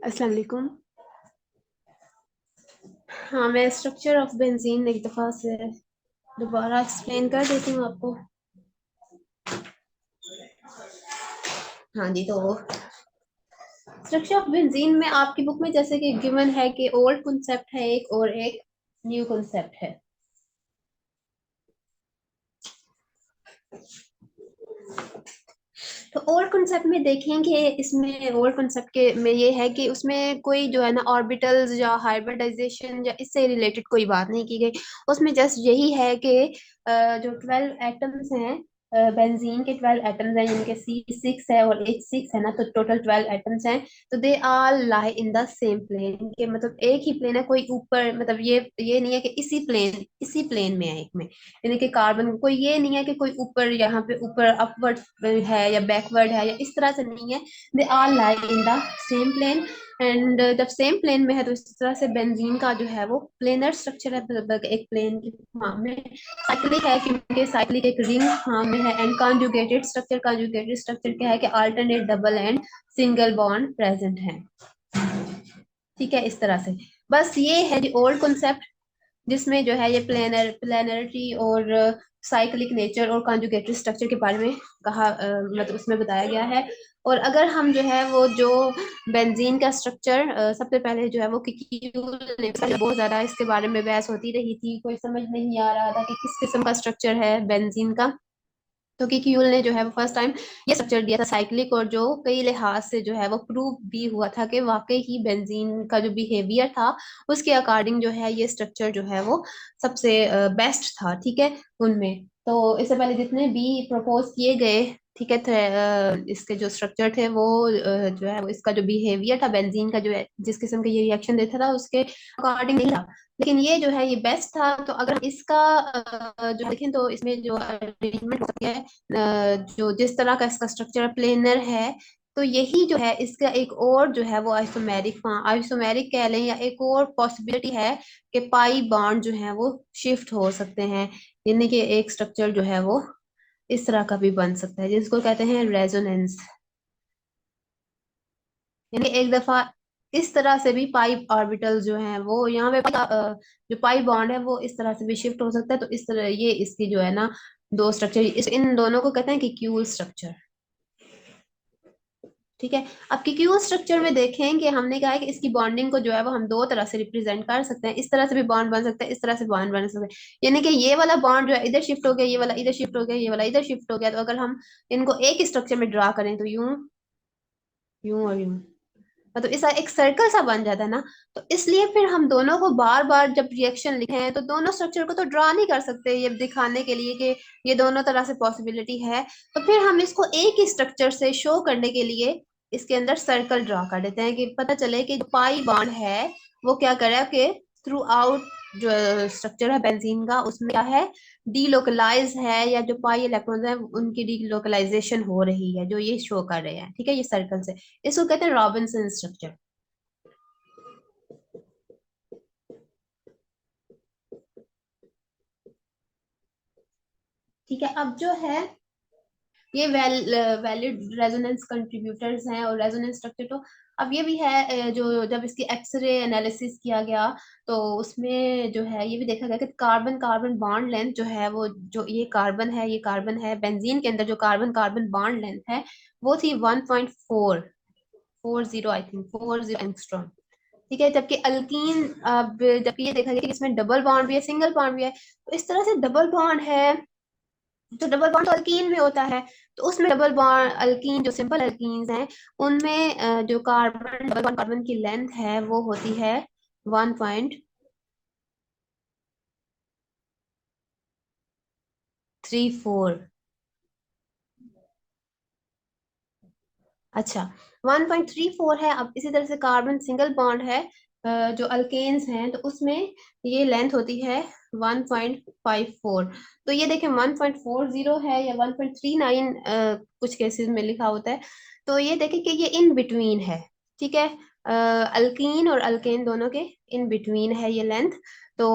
अस्सलाम वालेकुम। हाँ, मैं स्ट्रक्चर ऑफ बेंजीन एक दफ़ा से दोबारा एक्सप्लेन कर देती हूँ आपको। हाँ जी, तो स्ट्रक्चर ऑफ बेंजीन में आपकी बुक में जैसे कि गिवन है कि ओल्ड कॉन्सेप्ट है एक और एक न्यू कॉन्सेप्ट है। तो ओल्ड कॉन्सेप्ट में देखेंगे, इसमें ओल्ड कॉन्सेप्ट के में ये है कि उसमें कोई जो है ना ऑर्बिटल्स या हाइब्रिडाइजेशन या इससे रिलेटेड कोई बात नहीं की गई। उसमें जस्ट यही है कि जो 12 एटम्स हैं, बेंजीन के 12 एटम्स हैं, जिनके C6 है और H6 है ना, तो टोटल 12 एटम्स हैं। तो they are lie in the same plane, के मतलब एक ही प्लेन है, कोई ऊपर मतलब ये नहीं है कि इसी प्लेन में है एक में, यानी कि कार्बन कोई ये नहीं है कि कोई ऊपर यहाँ पे ऊपर अपवर्ड है या बैकवर्ड है या इस तरह से नहीं है। They are lie in the same plane. And जब सेम प्लेन में है तो इस तरह से बेंजीन का जो है वो प्लेनर स्ट्रक्चर है, मतलब एक प्लेन की फॉर्म में। साइक्लिक है क्योंकि साइक्लिक एक रिंग फॉर्म में है। एंड कॉन्जुगेटेड स्ट्रक्चर क्या है कि alternate double and single bond present है। ठीक है, इस तरह से। बस ये है जी ओल्ड कॉन्सेप्ट, जिसमें जो है ये प्लेनरिटी और साइक्लिक नेचर और कॉन्जुगेटेड स्ट्रक्चर के बारे में कहा, मतलब उसमें बताया गया है। और अगर हम जो है वो जो बेंजीन का स्ट्रक्चर, सबसे पहले जो है वो किक्यूल ने बहुत ज्यादा इसके बारे में बहस होती रही थी, कोई समझ नहीं आ रहा था कि किस किस्म का स्ट्रक्चर है बेंजीन का। तो किक्यूल ने जो है वो फर्स्ट टाइम ये स्ट्रक्चर दिया था साइक्लिक, और जो कई लिहाज से जो है वो प्रूव भी हुआ था कि वाकई ही बेंजीन का जो बिहेवियर था उसके अकॉर्डिंग जो है ये स्ट्रक्चर जो है वो सबसे बेस्ट था। ठीक है, उनमें तो इससे पहले जितने भी प्रपोज किए गए, ठीक है, इसके जो स्ट्रक्चर थे वो जो है वो इसका जो बिहेवियर था बेंजीन का, जो है जिस किस्म का ये रिएक्शन देता था उसके अकॉर्डिंग नहीं था। लेकिन ये जो है ये बेस्ट था। तो अगर हम इसका जो देखें तो इसमें जो अरेंजमेंट हो सकती है, जो जिस तरह का इसका स्ट्रक्चर प्लेनर है, तो यही जो है इसका एक और जो है वो आइसोमेरिक, आइसोमेरिक कह लें, या एक और पॉसिबिलिटी है कि पाई बॉन्ड जो है वो शिफ्ट हो सकते हैं, यानी कि एक स्ट्रक्चर जो है वो इस तरह का भी बन सकता है, जिसको कहते हैं रेजोनेंस। यानी एक दफा इस तरह से भी पाई ऑर्बिटल जो है वो यहाँ पे जो पाई बॉन्ड है वो इस तरह से भी शिफ्ट हो सकता है। तो इस तरह ये इसकी जो है ना दो स्ट्रक्चर, इन दोनों को कहते हैं कि क्यूल स्ट्रक्चर। ठीक है, अब की क्यू स्ट्रक्चर में देखें कि हमने कहा है कि इसकी बॉन्डिंग को जो है वो हम दो तरह से रिप्रेजेंट कर सकते हैं। इस तरह से भी बॉन्ड बन सकता है, इस तरह से बॉन्ड बन सकता है, यानी कि ये वाला बॉन्ड जो है इधर शिफ्ट हो गया, ये वाला इधर शिफ्ट हो गया, ये वाला इधर शिफ्ट हो गया। तो अगर हम इनको एक ही स्ट्रक्चर में ड्रा करें तो यूं, यूं और यूं, मतलब इसका एक सर्कल सा बन जाता है ना। तो इसलिए फिर हम दोनों को बार बार जब रिएक्शन लिखे हैं तो दोनों स्ट्रक्चर को तो ड्रा नहीं कर सकते ये दिखाने के लिए कि ये दोनों तरह से पॉसिबिलिटी है। तो फिर हम इसको एक ही स्ट्रक्चर से शो करने के लिए इसके अंदर सर्कल ड्रा कर देते हैं, कि पता चले कि जो पाई बॉन्ड है वो क्या कर रहा है कि थ्रू आउट जो स्ट्रक्चर है बेंजीन का उसमें क्या है, डीलोकलाइज है, या जो पाई इलेक्ट्रॉन्स है उनकी डीलोकलाइजेशन हो रही है, जो ये शो कर रहे हैं। ठीक है, ये सर्कल से, इसको कहते हैं रॉबिन्सन स्ट्रक्चर। ठीक है, अब जो है ये वैलिड रेजोनेंस कंट्रीब्यूटर्स हैं और रेजोनेंस स्ट्रक्चर। तो अब ये भी है, जो जब इसकी एक्सरे एनालिसिस किया गया तो उसमें जो है ये भी देखा गया कि कार्बन कार्बन बॉन्ड लेंथ जो है वो, जो ये कार्बन है, ये कार्बन है, बेंजीन के अंदर जो कार्बन कार्बन बॉन्ड लेंथ है वो थी 1.440, आई थिंक 40 एंगस्ट्रॉम। ठीक है, जबकि अल्कीन, अब जबकि ये देखा गया कि इसमें डबल बॉन्ड भी है, सिंगल बॉन्ड भी है। तो इस तरह से डबल बॉन्ड है, तो डबल बॉन्ड तो अल्कीन में होता है। तो उसमें डबल बॉन्ड अल्कीन जो सिंपल अल्कीन्स हैं उनमें जो कार्बन डबल बॉन्ड कार्बन की लेंथ है वो होती है 1.34। अच्छा, 1.34 है। अब इसी तरह से कार्बन सिंगल बॉन्ड है, जो अल्केन्स हैं तो उसमें ये लेंथ होती है 1.54। तो ये देखें 1.40 है या 1.39 कुछ केसेस में लिखा होता है। तो ये देखें कि ये इन बिटवीन है। ठीक है। अल्कीन और अल्केन दोनों के इन बिटवीन है ये लेंथ। तो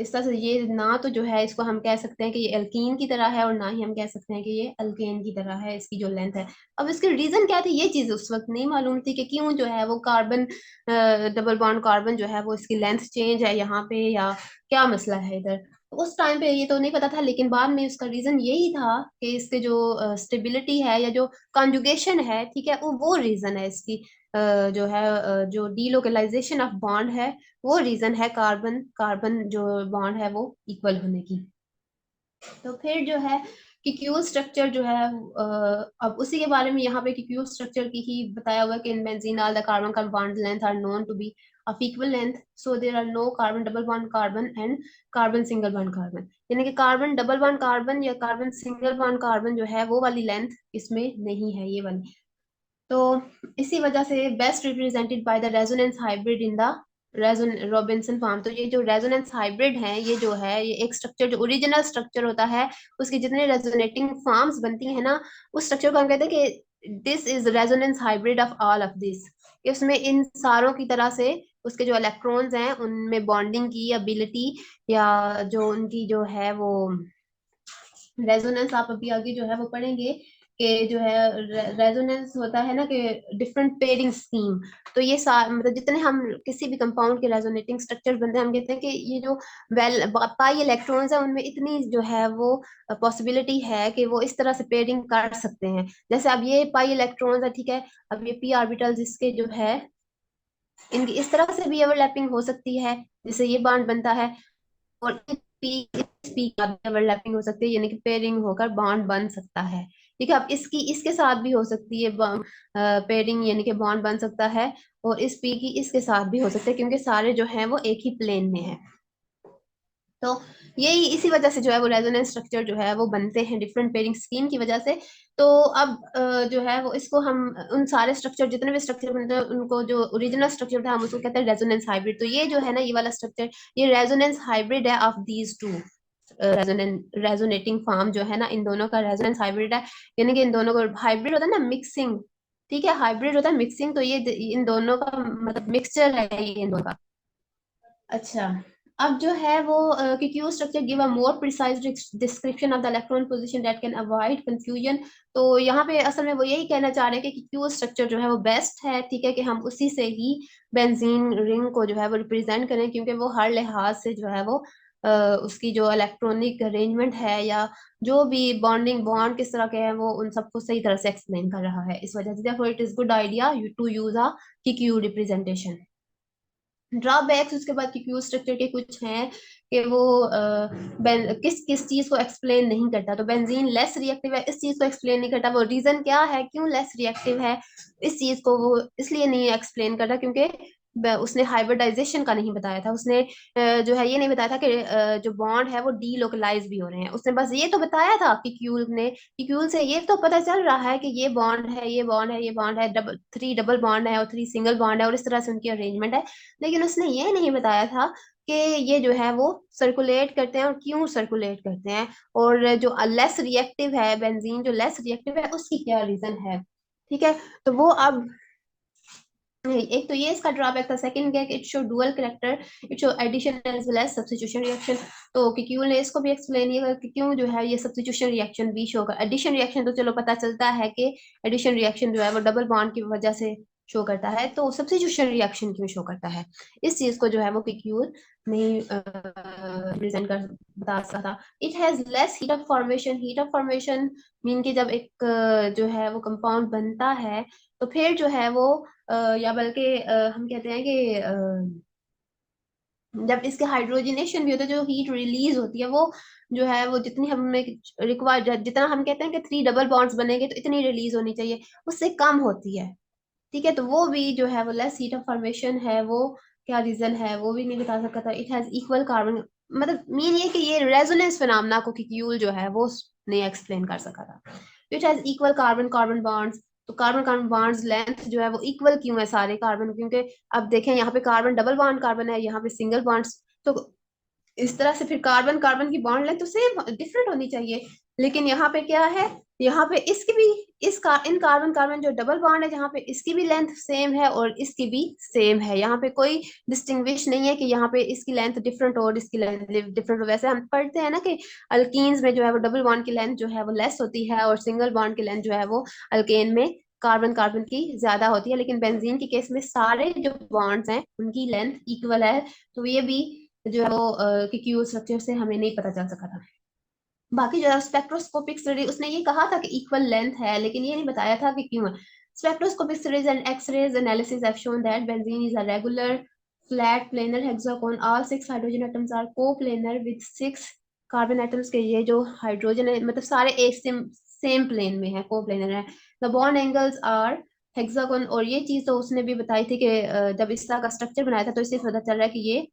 इस तरह से ये ना तो जो है इसको हम कह सकते हैं कि ये अल्कीन की तरह है, और ना ही हम कह सकते हैं कि ये अल्केन की तरह है, इसकी जो लेंथ है। अब इसके रीजन क्या थे, ये चीज उस वक्त नहीं मालूम थी कि क्यों जो है वो कार्बन, डबल बॉन्ड कार्बन जो है वो इसकी लेंथ चेंज है यहाँ पे, या क्या मसला है इधर। तो उस टाइम पे ये तो नहीं पता था, लेकिन बाद में उसका रीजन यही था कि इसके जो स्टेबिलिटी है या जो कॉन्जुगेशन है, ठीक है, वो रीजन है इसकी। जो है जो डीलोकलाइजेशन ऑफ बॉन्ड है, वो रीजन है कार्बन कार्बन जो बॉन्ड है वो इक्वल होने की। तो फिर जो है कि क्यू स्ट्रक्चर जो है, अब उसी के बारे में यहाँ पे कि क्यू स्ट्रक्चर की ही बताया हुआ है कि in benzene all the carbon का bond length are known to be of equal length, so there are no carbon double bond carbon and carbon single bond carbon. यानी कि कार्बन डबल बॉन्ड कार्बन या carbon single bond carbon जो है वो वाली length इसमें नहीं है, ये वाली। तो इसी वजह से best represented by the resonance hybrid in the resonance Robinson form. तो ये जो रेजोनेंस हाइब्रिड है, ये जो है ये एक स्ट्रक्चर जो ओरिजिनल स्ट्रक्चर होता है, उसकी जितने रेजोनेटिंग फॉर्म्स बनती है ना, उस स्ट्रक्चर को हम कहते हैं कि this is resonance hybrid of all of this. इसमें इन सारों की तरह से उसके जो इलेक्ट्रॉन्स हैं उनमें बॉन्डिंग की एबिलिटी, या जो उनकी जो है वो रेजोनेंस, आप अभी आगे जो है वो पढ़ेंगे कि जो है रेजोनेंस होता है ना कि डिफरेंट पेयरिंग स्कीम। तो ये मतलब जितने हम किसी भी कंपाउंड के रेजोनेटिंग स्ट्रक्चर बनते हैं, हम कहते हैं कि ये जो वेल पाई इलेक्ट्रॉन्स है उनमें इतनी जो है वो पॉसिबिलिटी है कि वो इस तरह से पेयरिंग कर सकते हैं। जैसे अब ये पाई इलेक्ट्रॉन्स है, ठीक है, अब ये पी ऑर्बिटल्स इसके जो है इनकी इस तरह से भी ओवरलैपिंग हो सकती है, जिससे ये बॉन्ड बनता है। और इस पी का भी ओवरलैपिंग हो सकती है, यानी कि पेयरिंग होकर बॉन्ड बन सकता है। ठीक है, अब इसकी इसके साथ भी हो सकती है पेयरिंग, यानी कि बॉन्ड बन सकता है। और इस पी की इसके साथ भी हो सकता है, क्योंकि सारे जो हैं वो एक ही प्लेन में है। तो यही इसी वजह से जो है वो रेजोनेंस स्ट्रक्चर जो है वो बनते हैं डिफरेंट पेयरिंग स्कीम की वजह से। तो अब जो है वो इसको हम उन सारे स्ट्रक्चर जितने भी स्ट्रक्चर बनते हैं उनको जो ओरिजिनल स्ट्रक्चर था हम उसको कहते हैं रेजोनेंस हाइब्रिड। तो ये जो है ना ये वाला स्ट्रक्चर, ये रेजोनेंस हाइब्रिड है of these two resonating form जो है ना, इन दोनों का रेजोनेंस हाइब्रिड है। यानी कि इन दोनों को हाइब्रिड होता है ना मिक्सिंग, ठीक है, हाइब्रिड होता है मिक्सिंग। तो ये इन दोनों का मतलब मिक्सचर है ये इन दोनों का। अच्छा, अब जो है वो कि Q structure give a more precise description of the electron position that can avoid confusion. तो यहाँ पे असल में वो यही कहना चाह रहे हैं कि क्यू स्ट्रक्चर जो है वो बेस्ट है, ठीक है, कि हम उसी से ही बेंजीन रिंग को जो है वो रिप्रेजेंट करें, क्योंकि वो हर लिहाज से जो है वो उसकी जो इलेक्ट्रॉनिक अरेंजमेंट है या जो भी बॉन्डिंग बॉन्ड किस तरह के हैं वो उन सबको सही तरह से एक्सप्लेन कर रहा है। इस वजह से therefore it is good idea to use a Q representation. Drawbacks उसके बाद की क्यू स्ट्रक्चर के कुछ हैं कि वो किस किस चीज को एक्सप्लेन नहीं करता। तो बेंजीन लेस रिएक्टिव है, इस चीज को एक्सप्लेन नहीं करता। वो रीजन क्या है क्यों लेस रिएक्टिव है, इस चीज को वो इसलिए नहीं एक्सप्लेन करता क्योंकि उसने हाइब्रिडाइजेशन का नहीं बताया था। उसने जो है ये नहीं बताया था कि जो बॉन्ड है वो डीलोकलाइज भी हो रहे हैं। उसने बस ये तो बताया था कि क्यूल ने, कि क्यूल से ये तो पता चल रहा है कि ये बॉन्ड है, ये बॉन्ड है, ये बॉन्ड है, डबल थ्री डबल बॉन्ड है और थ्री सिंगल बॉन्ड है, और इस तरह से उनकी अरेंजमेंट है। लेकिन उसने ये नहीं बताया था कि ये जो है वो सर्कुलेट करते हैं और क्यों सर्कुलेट करते हैं, और जो लेस रिएक्टिव है बेंजीन, जो लेस रिएक्टिव है उसकी क्या रीजन है। ठीक है, तो वो अब एक तो ये इसका ड्रॉबैक था। सेकंड क्या, it show dual character, it show addition as well as substitution reaction. तो कि क्यों ने इसको भी एक्सप्लेन किया कि क्यों जो है ये सब्स्टिट्यूशन रिएक्शन भी शो कर, एडिशन रिएक्शन तो चलो पता चलता है कि एडिशन रिएक्शन जो है वो डबल बॉन्ड की वजह से शो करता है, तो सब्स्टिट्यूशन रिएक्शन क्यों शो करता है, इस चीज को जो है वो क्यूर नहीं प्रेजेंट कर बता सकता था। It has less heat of formation, heat of formation mean कि जब एक जो है वो कंपाउंड बनता है तो फिर जो है वो या बल्कि हम कहते हैं कि जब इसके हाइड्रोजनेशन भी होता है, जो हीट रिलीज होती है वो जो है वो जितनी हमें रिक्वायर, जितना हम कहते हैं कि थ्री डबल बॉन्ड्स बनेंगे तो इतनी रिलीज होनी चाहिए, उससे कम होती है। ठीक है, तो वो भी जो है वो लेस हीट ऑफ फॉर्मेशन है, वो क्या रीजन है वो भी नहीं बता सकता था। इट हैज इक्वल कार्बन, मतलब मीन ये कि ये रेजोनेंस फिनोमेना को क्यूल जो है वो नहीं एक्सप्लेन कर सका था। It has equal carbon carbon bonds. तो कार्बन कार्बन बॉन्ड्स लेंथ जो है वो इक्वल क्यों है सारे कार्बन, क्योंकि अब देखें यहाँ पे कार्बन डबल बॉन्ड कार्बन है, यहाँ पे सिंगल बॉन्ड्स। तो इस तरह से फिर कार्बन कार्बन की बॉन्ड लेंथ तो सेम डिफरेंट होनी चाहिए, लेकिन यहाँ पे क्या है यहाँ पे इसकी भी इन कार्बन कार्बन जो डबल बॉन्ड है जहाँ पे इसकी भी लेंथ सेम है और इसकी भी सेम है। यहाँ पे कोई डिस्टिंग्विश नहीं है कि यहाँ पे इसकी लेंथ डिफरेंट हो और इसकी लेंथ डिफरेंट हो। वैसे हम पढ़ते हैं ना कि अल्कीन्स में जो है वो डबल बॉन्ड की लेंथ जो है वो लेस होती है और सिंगल बॉन्ड की लेंथ जो है वो अल्केन में कार्बन कार्बन की ज्यादा होती है, लेकिन बेंजीन के केस में सारे जो बॉन्ड्स हैं उनकी लेंथ इक्वल है। तो ये भी जो है वो कि क्यू स्ट्रक्चर से हमें नहीं पता चल सका था। बाकी जो स्पेक्ट्रोस्कोपिक स्टडी उसने ये कहा था कि इक्वल लेंथ है, लेकिन ये नहीं बताया था कि क्यों है। Spectroscopic studies and X-rays analysis have shown that benzene is a regular flat planar hexagon. All six hydrogen atoms are coplanar with six carbon atoms के ये जो हाइड्रोजन है मतलब सारे एक सेम प्लेन में है, कोप्लेनर है। The bond angles are hexagon. और ये चीज तो उसने भी बताई थी कि जब इस तरह का स्ट्रक्चर बनाया था तो इससे पता चल रहा है कि ये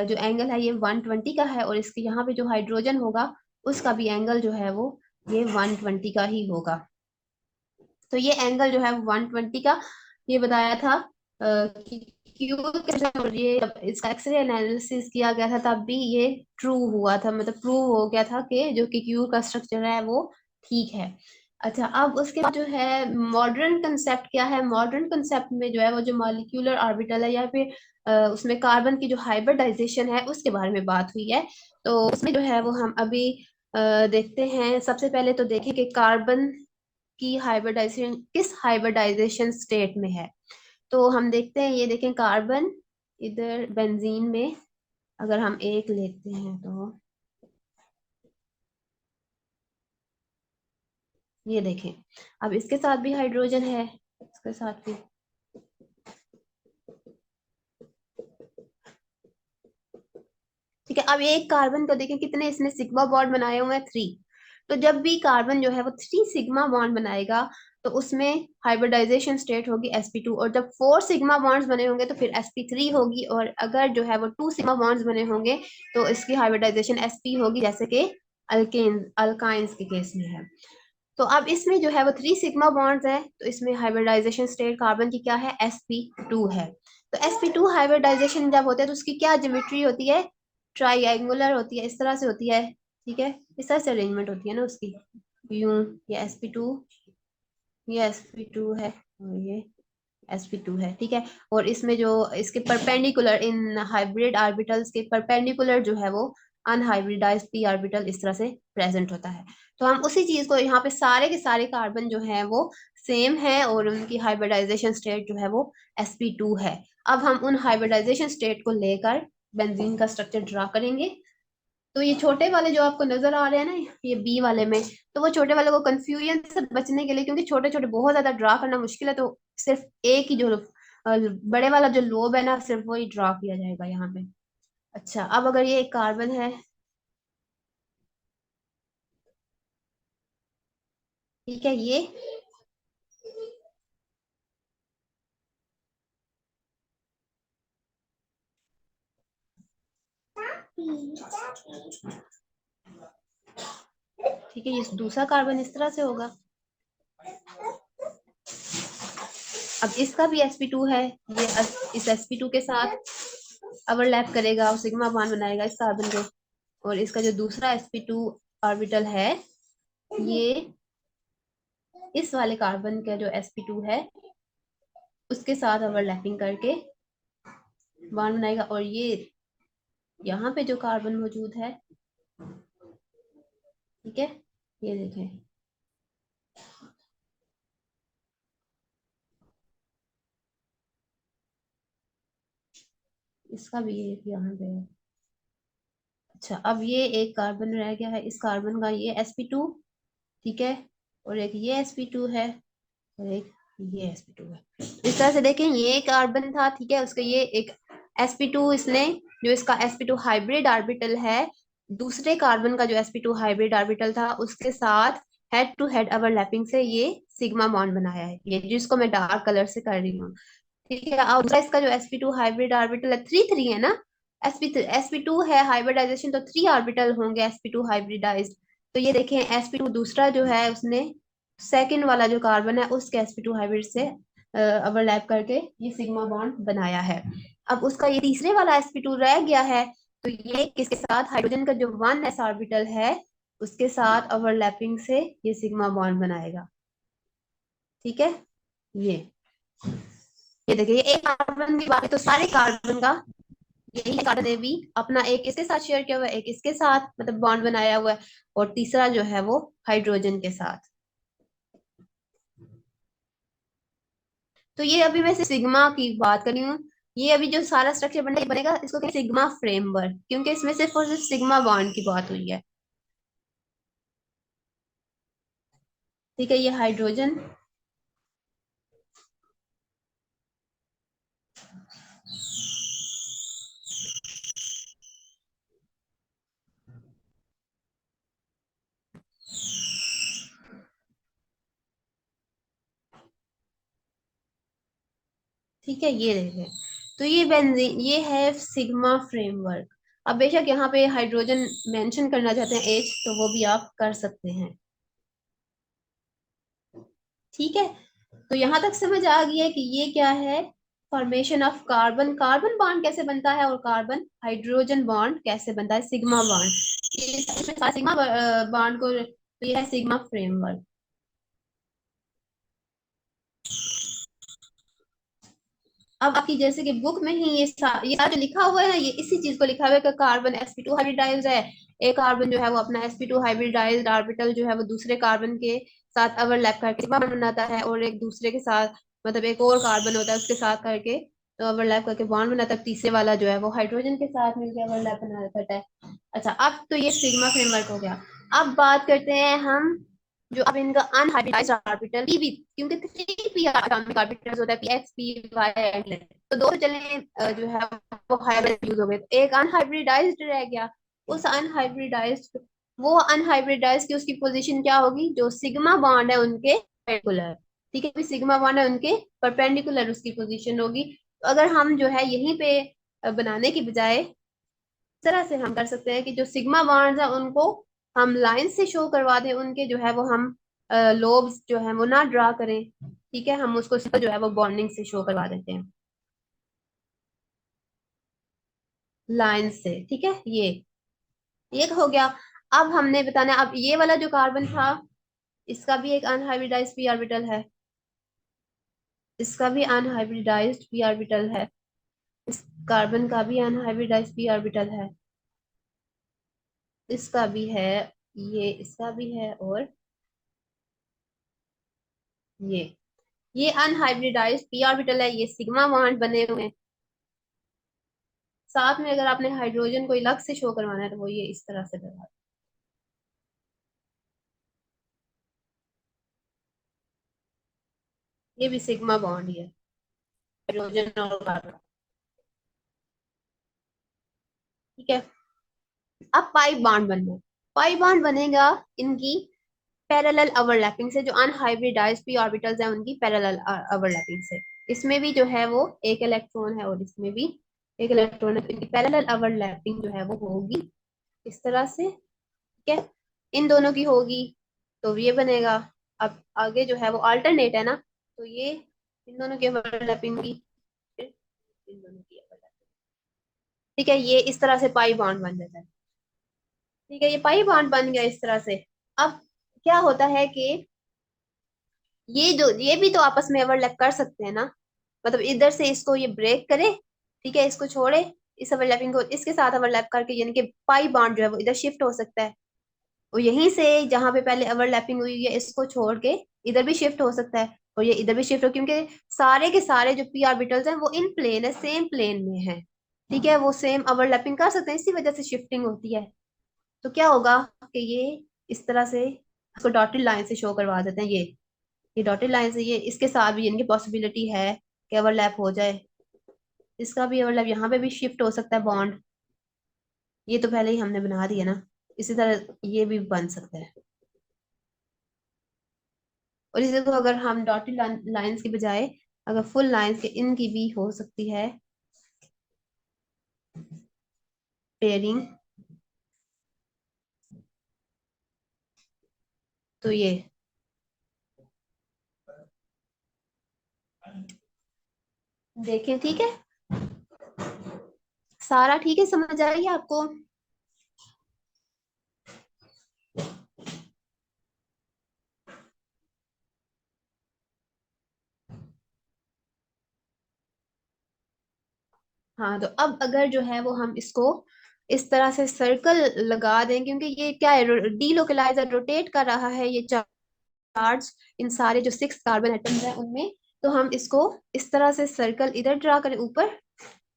जो एंगल है ये 120 का है और इसके यहाँ पे जो हाइड्रोजन होगा उसका भी एंगल जो है वो ये 120 का ही होगा। तो ये एंगल जो है 120 का ये बताया था कि क्यू। और ये जब इसका एक्सरे एनालिसिस किया गया था तब भी ये ट्रू हुआ था, मतलब प्रूव हो गया था कि जो कि क्यू का स्ट्रक्चर है वो ठीक है। अच्छा, अब उसके बाद जो है मॉडर्न कंसेप्ट क्या है। मॉडर्न कंसेप्ट में जो है वो जो मॉलिक्यूलर ऑर्बिटल है या फिर उसमें कार्बन की जो हाइब्रिडाइजेशन है उसके बारे में बात हुई है। तो उसमें जो है वो हम अभी देखते हैं। सबसे पहले तो देखें कि कार्बन की हाइब्रिडाइजेशन किस हाइब्रिडाइजेशन स्टेट में है। तो हम देखते हैं, ये देखें कार्बन इधर बेंजीन में अगर हम एक लेते हैं तो ये देखें अब इसके साथ भी हाइड्रोजन है, इसके साथ भी। ठीक है, अब एक कार्बन को देखें कितने इसने सिग्मा बॉन्ड बनाए हुए हैं, 3। तो जब भी कार्बन जो है वो 3 सिग्मा बॉन्ड बनाएगा तो उसमें हाइब्रिडाइजेशन स्टेट होगी sp2। और जब 4 सिग्मा बॉन्ड्स बने होंगे तो फिर sp3 होगी। और अगर जो है वो 2 सिग्मा बॉन्ड्स बने होंगे तो इसकी हाइब्रिडाइजेशन sp होगी, जैसे कि अल्केन अल्काइंस के केस में है। तो अब इसमें जो है वो 3 सिग्मा बॉन्ड्स है तो इसमें हाइब्रिडाइजेशन स्टेट कार्बन की क्या है, sp2 है। तो sp2 हाइब्रिडाइजेशन जब होता है तो उसकी क्या ज्योमेट्री होती है, ट्राइएंगुलर होती है, इस तरह से होती है। ठीक है, इस तरह से अरेंजमेंट होती है ना उसकी, यूं। ये sp2, ये sp2 है और ये sp2 है। ठीक है, और इसमें जो इसके परपेंडिकुलर इन हाइब्रिड ऑर्बिटल्स के परपेंडिकुलर जो है वो अनहाइब्रिडाइज्ड p ऑर्बिटल इस तरह से प्रेजेंट होता है। तो हम उसी चीज को यहाँ पे सारे के सारे कार्बन जो है वो सेम है और उनकी हाइब्रिडाइजेशन स्टेट जो है वो sp2 है। अब हम उन हाइब्रिडाइजेशन स्टेट को लेकर बेंजीन का स्ट्रक्चर ड्रा करेंगे। तो ये छोटे वाले जो आपको नजर आ रहे हैं ना, ये बी वाले में, तो वो छोटे वाले को कंफ्यूजन से बचने के लिए, क्योंकि छोटे छोटे बहुत ज्यादा ड्रा करना मुश्किल है, तो सिर्फ एक ही जो बड़े वाला जो लोब है ना सिर्फ वही ड्रा किया जाएगा यहाँ पे। अच्छा, अब अगर ये एक कार्बन है, ठीक है, ये ठीक है, ये दूसरा कार्बन इस तरह से होगा। अब इसका भी sp2 है, ये इस sp2 के साथ ओवरलैप करेगा और सिग्मा बॉन्ड बनाएगा इस कार्बन को। और इसका जो दूसरा sp2 ऑर्बिटल है ये इस वाले कार्बन का जो sp2 है उसके साथ ओवरलैपिंग करके बॉन्ड बनाएगा। और ये यहाँ पे जो कार्बन मौजूद है, ठीक है, ये देखें, इसका भी ये यहाँ पे है। अच्छा, अब ये एक कार्बन रह गया है, इस कार्बन का ये sp2, ठीक है, और एक ये sp2 है और एक ये sp2 है। इस तरह से देखें, ये कार्बन था, ठीक है, उसका ये एक sp2 इसने जो इसका sp2 हाइब्रिड ऑर्बिटल है दूसरे कार्बन का जो sp2 हाइब्रिड ऑर्बिटल था उसके साथ हेड टू हेड ओवरलैपिंग से ये सिग्मा बॉन्ड बनाया है, ये जिसको मैं डार्क कलर से कर रही हूँ। ठीक है, और दूसरा इसका जो sp2 हाइब्रिड ऑर्बिटल है, 3 3 है ना, sp2 है हाइब्रिडाइजेशन तो 3 ऑर्बिटल होंगे sp2 हाइब्रिडाइज्ड। तो ये देखें sp2 दूसरा जो है उसने सेकंड वाला जो कार्बन है उसके sp2 हाइब्रिड से ओवरलैप करके ये सिग्मा बॉन्ड बनाया है। अब उसका ये तीसरे वाला sp2 रह गया है, तो ये किसके साथ, हाइड्रोजन का जो 1s ऑर्बिटल है उसके साथ ओवरलैपिंग से ये सिग्मा बॉन्ड बनाएगा। ठीक है। ये ये देखिए, ये एक कार्बन की बात है तो सारे कार्बन का यही कार्बन ने भी अपना एक इसके साथ शेयर किया हुआ है, एक इसके साथ मतलब बॉन्ड बनाया हुआ है, और तीसरा जो है वो हाइड्रोजन के साथ। तो ये अभी मैं सिग्मा की बात कर रही हूँ। ये अभी जो सारा स्ट्रक्चर बनेगा इसको कहते हैं सिग्मा फ्रेमवर्क, क्योंकि इसमें सिर्फ और सिर्फ सिग्मा बॉन्ड की बात हुई है। ठीक है, ये हाइड्रोजन। ठीक है, ये देखें। तो ये बेंजीन, ये है सिग्मा फ्रेमवर्क। अब बेशक यहाँ पे हाइड्रोजन मेंशन करना चाहते हैं एच, तो वो भी आप कर सकते हैं। ठीक है, तो यहां तक समझ आ गई है कि ये क्या है, formation of carbon, carbon bond कैसे बनता है और कार्बन हाइड्रोजन बॉन्ड कैसे बनता है, सिग्मा बॉन्ड। इसमें सिग्मा बॉन्ड को, तो ये है सिग्मा फ्रेमवर्क। अब आपकी जैसे कि बुक में ही ये सारा जो लिखा हुआ है ये इसी चीज को लिखा हुआ है कि कार्बन sp2 हाइब्रिडाइज्ड है। एक कार्बन जो है वो अपना sp2 हाइब्रिडाइज्ड ऑर्बिटल जो है वो दूसरे कार्बन के साथ ओवरलैप करके बॉन्ड बनाता है, और एक दूसरे के साथ मतलब एक और कार्बन होता है उसके साथ करके तो ओवरलैप करके बॉन्ड बनाता है, तीसरे वाला जो है वो हाइड्रोजन के साथ मिलकर ओवरलैप बना करता है। अच्छा, अब तो ये सिग्मा फ्रेमवर्क हो गया। अब बात करते हैं हम जो अब इनका अनहाइब्रिडाइज्ड ऑर्बिटल पीबी, क्योंकि 3p एटॉमिक ऑर्बिटल्स होता है P X P Y and, तो दो चले जो है वो हाइब्रिड यूज हो गए, तो एक अनहाइब्रिडाइज्ड रह गया। उस अनहाइब्रिडाइज्ड, वो अनहाइब्रिडाइज्ड की उसकी पोजीशन क्या होगी, जो सिग्मा बॉन्ड है उनके परपेंडिकुलर। ठीक है, सिग्मा बॉन्ड है उनके परपेंडिकुलर उसकी पोजीशन होगी। तो अगर हम जो है यहीं पे बनाने की बजाय इस तरह से हम कर सकते हैं कि जो सिग्मा बॉन्ड्स है उनको हम लाइन से शो करवा दें, उनके जो है वो हम लोब्स जो है वो ना ड्रा करें। ठीक है, हम उसको सिर्फ जो है वो बॉन्डिंग से शो करवा देते हैं, लाइन से। ठीक है, ये हो गया। अब हमने बताना है, अब ये वाला जो कार्बन था इसका भी एक अनहाइब्रिडाइज्ड पी ऑर्बिटल है, इसका भी अनहाइब्रिडाइज्ड पी ऑर्बिटल है, इस कार्बन का भी अनहाइब्रिडाइज्ड पी ऑर्बिटल है, इसका भी है, ये इसका भी है, और ये ये अनहाइब्रिडाइज्ड पी ऑर्बिटल है, ये सिग्मा बॉन्ड बने हुए हैं। साथ में अगर आपने हाइड्रोजन को अलग से शो करवाना है तो वो ये इस तरह से करवा, ये भी सिग्मा बॉन्ड ही है, हाइड्रोजन और कार्बन। ठीक है, अब पाई बॉन्ड बनना है। पाई बॉन्ड बनेगा इनकी पैरेलल ओवरलैपिंग से, जो अनहाइब्रिडाइज्ड पी ऑर्बिटल्स हैं उनकी पैरेलल ओवरलैपिंग से। इसमें भी जो है वो एक इलेक्ट्रॉन है और इसमें भी एक इलेक्ट्रॉन है, तो इनकी पैरेलल ओवरलैपिंग जो है वो होगी इस तरह से। ठीक है, इन दोनों की होगी तो ये बनेगा। अब आगे जो है वो अल्टरनेट है ना, तो ये इन दोनों की ओवरलैपिंग की, फिर इन दोनों की ओवरलैपिंग। ठीक है, ये इस तरह से पाई बॉन्ड बन जाता है। ठीक है, ये पाई बॉन्ड बन गया इस तरह से। अब क्या होता है कि ये भी तो आपस में ओवरलैप कर सकते हैं ना, मतलब इधर से इसको ये ब्रेक करे, ठीक है, इसको छोड़े, इस ओवरलैपिंग को इसके साथ ओवरलैप करके, यानी कि पाई बॉन्ड जो है वो इधर शिफ्ट हो सकता है, और यहीं से जहां पे पहले ओवरलैपिंग हुई है इसको छोड़ के इधर भी शिफ्ट हो सकता है, और ये इधर भी शिफ्ट हो, क्योंकि सारे के सारे जो पी ऑर्बिटल्स हैं वो इन प्लेन है, सेम प्लेन में है। ठीक है, वो सेम ओवरलैपिंग कर सकते हैं, इसी वजह से शिफ्टिंग होती है। तो क्या होगा कि ये इस तरह से इसको डॉटेड लाइन से शो करवा देते हैं, ये डॉटेड लाइन से, ये इसके साथ भी इनकी पॉसिबिलिटी है कि ओवरलैप हो जाए, इसका भी ओवरलैप, यहाँ पे भी शिफ्ट हो सकता है बॉन्ड। ये तो पहले ही हमने बना दिया ना, इसी तरह ये भी बन सकता है। और इसी को अगर हम डॉटेड लाइंस की बजाय अगर फुल लाइंस के इनकी भी हो सकती है पेयरिंग, तो ये देखें। ठीक है, सारा ठीक है, समझ आई आपको। हाँ, तो अब अगर जो है वो हम इसको इस तरह से सर्कल लगा दें, क्योंकि ये क्या है, डीलोकलाइजर रोटेट कर रहा है ये चार्ज इन सारे जो 6 कार्बन एटम्स हैं उनमें। तो हम इसको इस तरह से सर्कल इधर ड्रा करें ऊपर,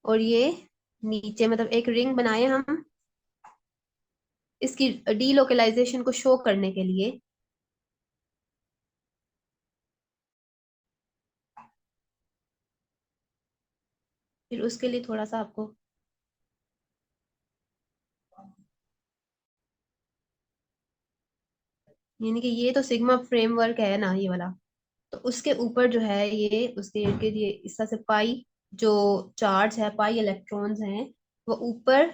और ये नीचे, मतलब एक रिंग बनाए हम इसकी डीलोकलाइजेशन को शो करने के लिए। फिर उसके लिए थोड़ा सा आपको, यानी कि ये तो सिग्मा फ्रेमवर्क है ना ये वाला, तो उसके ऊपर जो है ये उसके इर्द गिर्द ये इस तरह से पाई जो चार्ज है, पाई इलेक्ट्रॉन्स हैं, वो ऊपर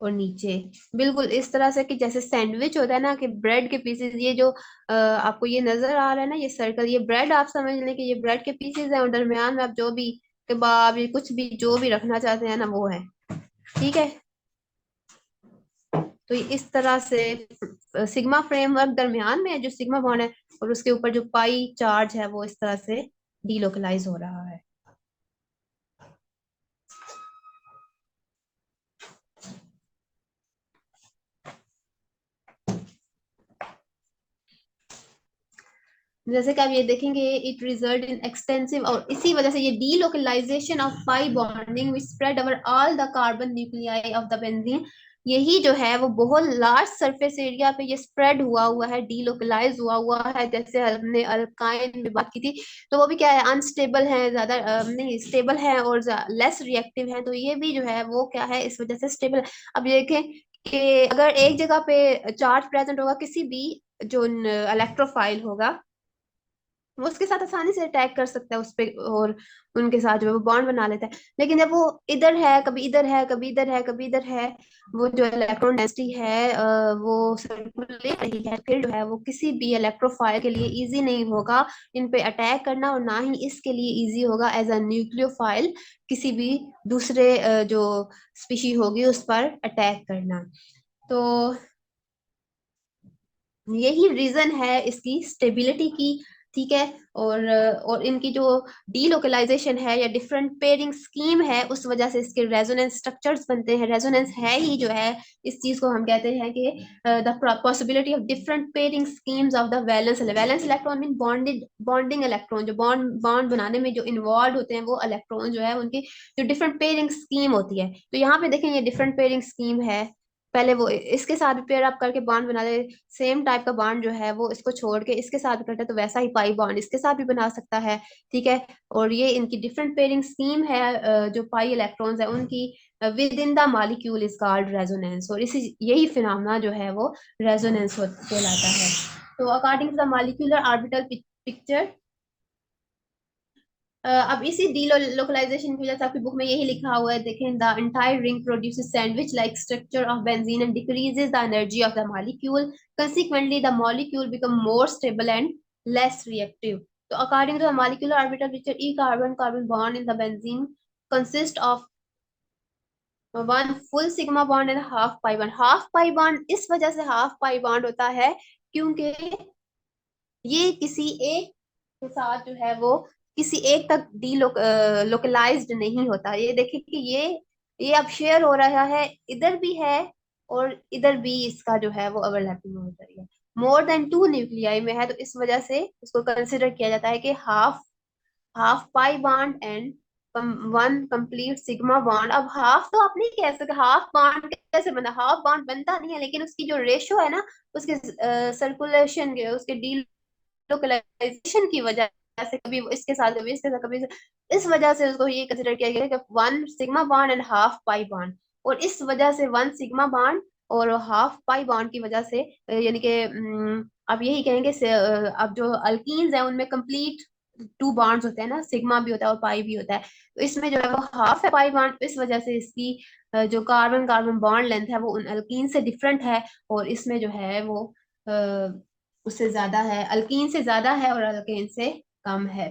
और नीचे, बिल्कुल इस तरह से कि जैसे सैंडविच होता है ना, कि ब्रेड के पीसेस, ये जो आपको ये नजर आ रहा है ना ये सर्कल, ये ब्रेड आप समझ लें कि ये ब्रेड के पीसेस हैं, और दरमियान में आप जो भी कबाब या कुछ भी जो भी रखना चाहते हैं ना वो है। ठीक है, तो ये इस तरह से सिग्मा फ्रेमवर्क दरमियान में है जो सिग्मा बॉन्ड है, और उसके ऊपर जो पाई चार्ज है वो इस तरह से डीलोकलाइज हो रहा है। जैसे कि आप ये देखेंगे, इट रिजल्ट इन एक्सटेंसिव, और इसी वजह से ये delocalization of pi bonding which spread over all the carbon nuclei of the benzene, यही जो है वो बहुत लार्ज सरफेस एरिया पे ये स्प्रेड हुआ है, डीलोकलाइज हुआ है। जैसे हमने अल्काइन में बात की थी, तो वो भी क्या है, अनस्टेबल है, ज्यादा नहीं स्टेबल है और लेस रिएक्टिव है, तो ये भी जो है वो क्या है, इस वजह से स्टेबल है। अब ये देखें कि अगर एक जगह पे चार्ज प्रेजेंट होगा, किसी भी जो इलेक्ट्रोफाइल होगा, वो उसके साथ आसानी से अटैक कर सकता है उस पे, और उनके साथ जो है वो बॉन्ड बना लेता है। लेकिन जब वो इधर है, कभी इधर है, कभी इधर है, कभी इधर है, वो जो इलेक्ट्रॉन डेंसिटी है वो सर्कुलेट रही है, फिर जो है वो किसी भी इलेक्ट्रोफाइल के लिए इजी नहीं होगा इन पे अटैक करना, और ना ही इसके लिए इजी होगा एज अ न्यूक्लियोफाइल किसी भी दूसरे जो स्पीशी होगी उस पर अटैक करना। तो यही रीजन है इसकी स्टेबिलिटी की। ठीक है, और इनकी जो डीलोकलाइजेशन है या डिफरेंट पेयरिंग स्कीम है, उस वजह से इसके रेजोनेंस स्ट्रक्चर्स बनते हैं। रेजोनेंस है ही जो है, इस चीज को हम कहते हैं कि the possibility of different pairing schemes of the valence electron mean bonding electron, जो बॉन्ड बॉन्ड बनाने में जो इन्वॉल्व होते हैं वो इलेक्ट्रॉन जो है उनकी जो डिफरेंट पेयरिंग स्कीम होती है। तो यहाँ पे देखें ये डिफरेंट पेयरिंग स्कीम है, पहले वो इसके साथ पेयर अप करके बॉन्ड बना दे, सेम टाइप का बॉन्ड जो है वो इसको छोड़ के इसके साथ करता है, तो वैसा ही पाई बॉन्ड इसके साथ भी बना सकता है। ठीक है, और ये इनकी डिफरेंट पेयरिंग स्कीम है, जो पाई इलेक्ट्रॉन्स है उनकी with in the molecule is called resonance, और इसी यही फिनोमेना जो है वो रेजोनेंस कहलाता है। तो according to the molecular orbital picture, अब इसी डीलोकलाइजेशन की वजह से आपकी बुक में यही लिखा हुआ है, देखें, the entire ring produces sandwich like structure of benzene and decreases the energy of the molecule, consequently the molecule become more stable and less reactive. So according to the molecular orbital picture, e carbon carbon bond in the benzene consist of one full sigma bond and half pi bond. Half pi bond इस वजह से half pi bond होता है क्योंकि ये किसी एक के साथ जो है वो किसी एक तक डी लोकलाइज्ड नहीं होता। ये देखिए कि ये अब शेयर हो रहा है, इधर भी है और इधर भी इसका जो है वो ओवरलैपिंग हो रही है, मोर देन 2 न्यूक्लियाई में है, तो इस वजह से इसको कंसिडर किया जाता है कि half half pi bond and one complete sigma bond. अब हाफ तो आप नहीं कह सकते, हाफ बॉन्ड कैसे बनता, हाफ बॉन्ड बनता नहीं है, लेकिन उसकी जो रेशो है ना, उसके सर्कुलेशन के, उसके डी लोकलाइजेशन की वजह से, कभी इसके साथ कभी इसके साथ कभी इस वजह से उसको ये कंसिडर किया गया कि one sigma bond and half pi bond, और इस वजह से वन सिग्मा बॉन्ड और हाफ पाई बॉन्ड की वजह से यानी कि आप यही कहेंगे अब जो अल्कीन्स है उनमें कंप्लीट 2 बॉन्ड्स होते हैं ना, सिग्मा भी होता है और पाई भी होता है, तो इसमें जो है वो हाफ है पाई बॉन्ड, इस वजह से इसकी जो कार्बन कार्बन बॉन्ड लेंथ है वो उन अल्कीन से डिफरेंट है, और इसमें जो है वो उससे ज्यादा है, अल्कीन से ज्यादा है और अल्केन से कम है।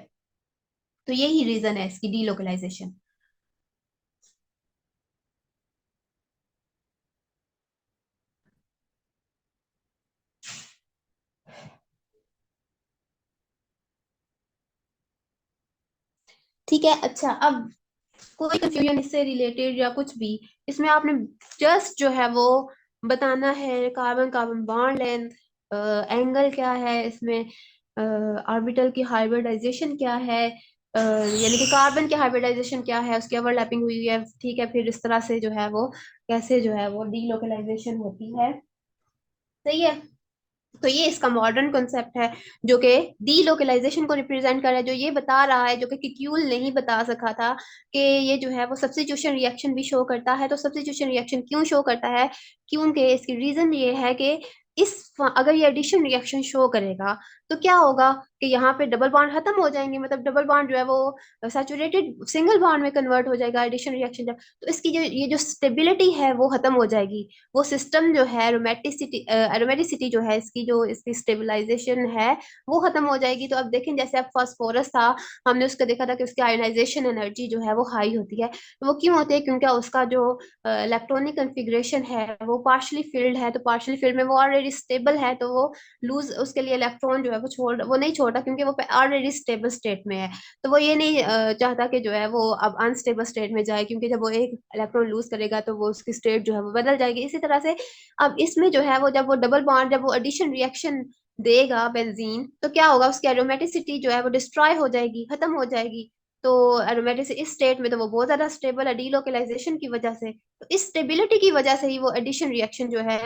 तो यही रीजन है इसकी डीलोकलाइजेशन। ठीक है। अच्छा, अब कोई कंफ्यूजन इससे रिलेटेड या कुछ भी, इसमें आपने जस्ट जो है वो बताना है carbon carbon bond length, angle क्या है इसमें, ऑर्बिटल की हाइब्रिडाइजेशन क्या है, यानी कि कार्बन की हाइब्रिडाइजेशन क्या है, उसकी ओवरलैपिंग हुई है, ठीक है, फिर इस तरह से जो है वो कैसे जो है वो डीलोकलाइजेशन होती है। सही है। तो ये इसका मॉडर्न कॉन्सेप्ट है जो कि डीलोकलाइजेशन को रिप्रेजेंट कर रहा है, जो ये बता रहा है, जो कि किक्यूल नहीं बता सका था, कि ये जो है वो सब्स्टिट्यूशन रिएक्शन भी शो करता है। तो सब्स्टिट्यूशन रिएक्शन क्यों शो करता है? क्योंकि इसकी रीजन ये है कि इस अगर ये एडिशन रिएक्शन शो करेगा तो क्या होगा कि यहाँ पे डबल बॉन्ड खत्म हो जाएंगे, मतलब डबल बॉन्ड जो है वो सैचुरेटेड सिंगल बॉन्ड में कन्वर्ट हो जाएगा एडिशन रिएक्शन जब। तो इसकी जो ये जो स्टेबिलिटी है वो खत्म हो जाएगी। वो सिस्टम जो है एरोमेटिसिटी, एरोमेटिसिटी जो है इसकी, जो इसकी स्टेबलाइजेशन है वो खत्म हो जाएगी। तो अब देखें, जैसे अब फास्फोरस था, हमने उसका देखा था कि उसकी आयोनाइजेशन एनर्जी जो है वो हाई होती है। तो वो क्यों होती है? क्योंकि उसका जो इलेक्ट्रॉनिक कन्फिग्रेशन है वो पार्शली फिल्ड है, तो पार्शली फिल्ड में वो ऑलरेडी स्टेबल है, तो वो लूज उसके लिए इलेक्ट्रॉन जो है वो नहीं छोड़ता, क्योंकि वो ऑलरेडी स्टेबल स्टेट में है। तो वो ये नहीं चाहता कि जो है वो अब अनस्टेबल स्टेट में जाए, क्योंकि जब वो एक इलेक्ट्रॉन लूज करेगा तो वो उसकी स्टेट जो है वो बदल जाएगी। इसी तरह से अब इसमें जो है वो जब वो डबल बॉन्ड, जब वो एडिशन रिएक्शन देगा बेंजीन, तो क्या होगा? उसकी एरोमेटिसिटी जो है वो डिस्ट्रॉय हो जाएगी, खत्म हो जाएगी। तो एरोमेटिक इस स्टेट में तो वो बहुत ज्यादा स्टेबल है डीलोकलाइजेशन की वजह से। तो इस स्टेबिलिटी की वजह से ही वो एडिशन रिएक्शन जो है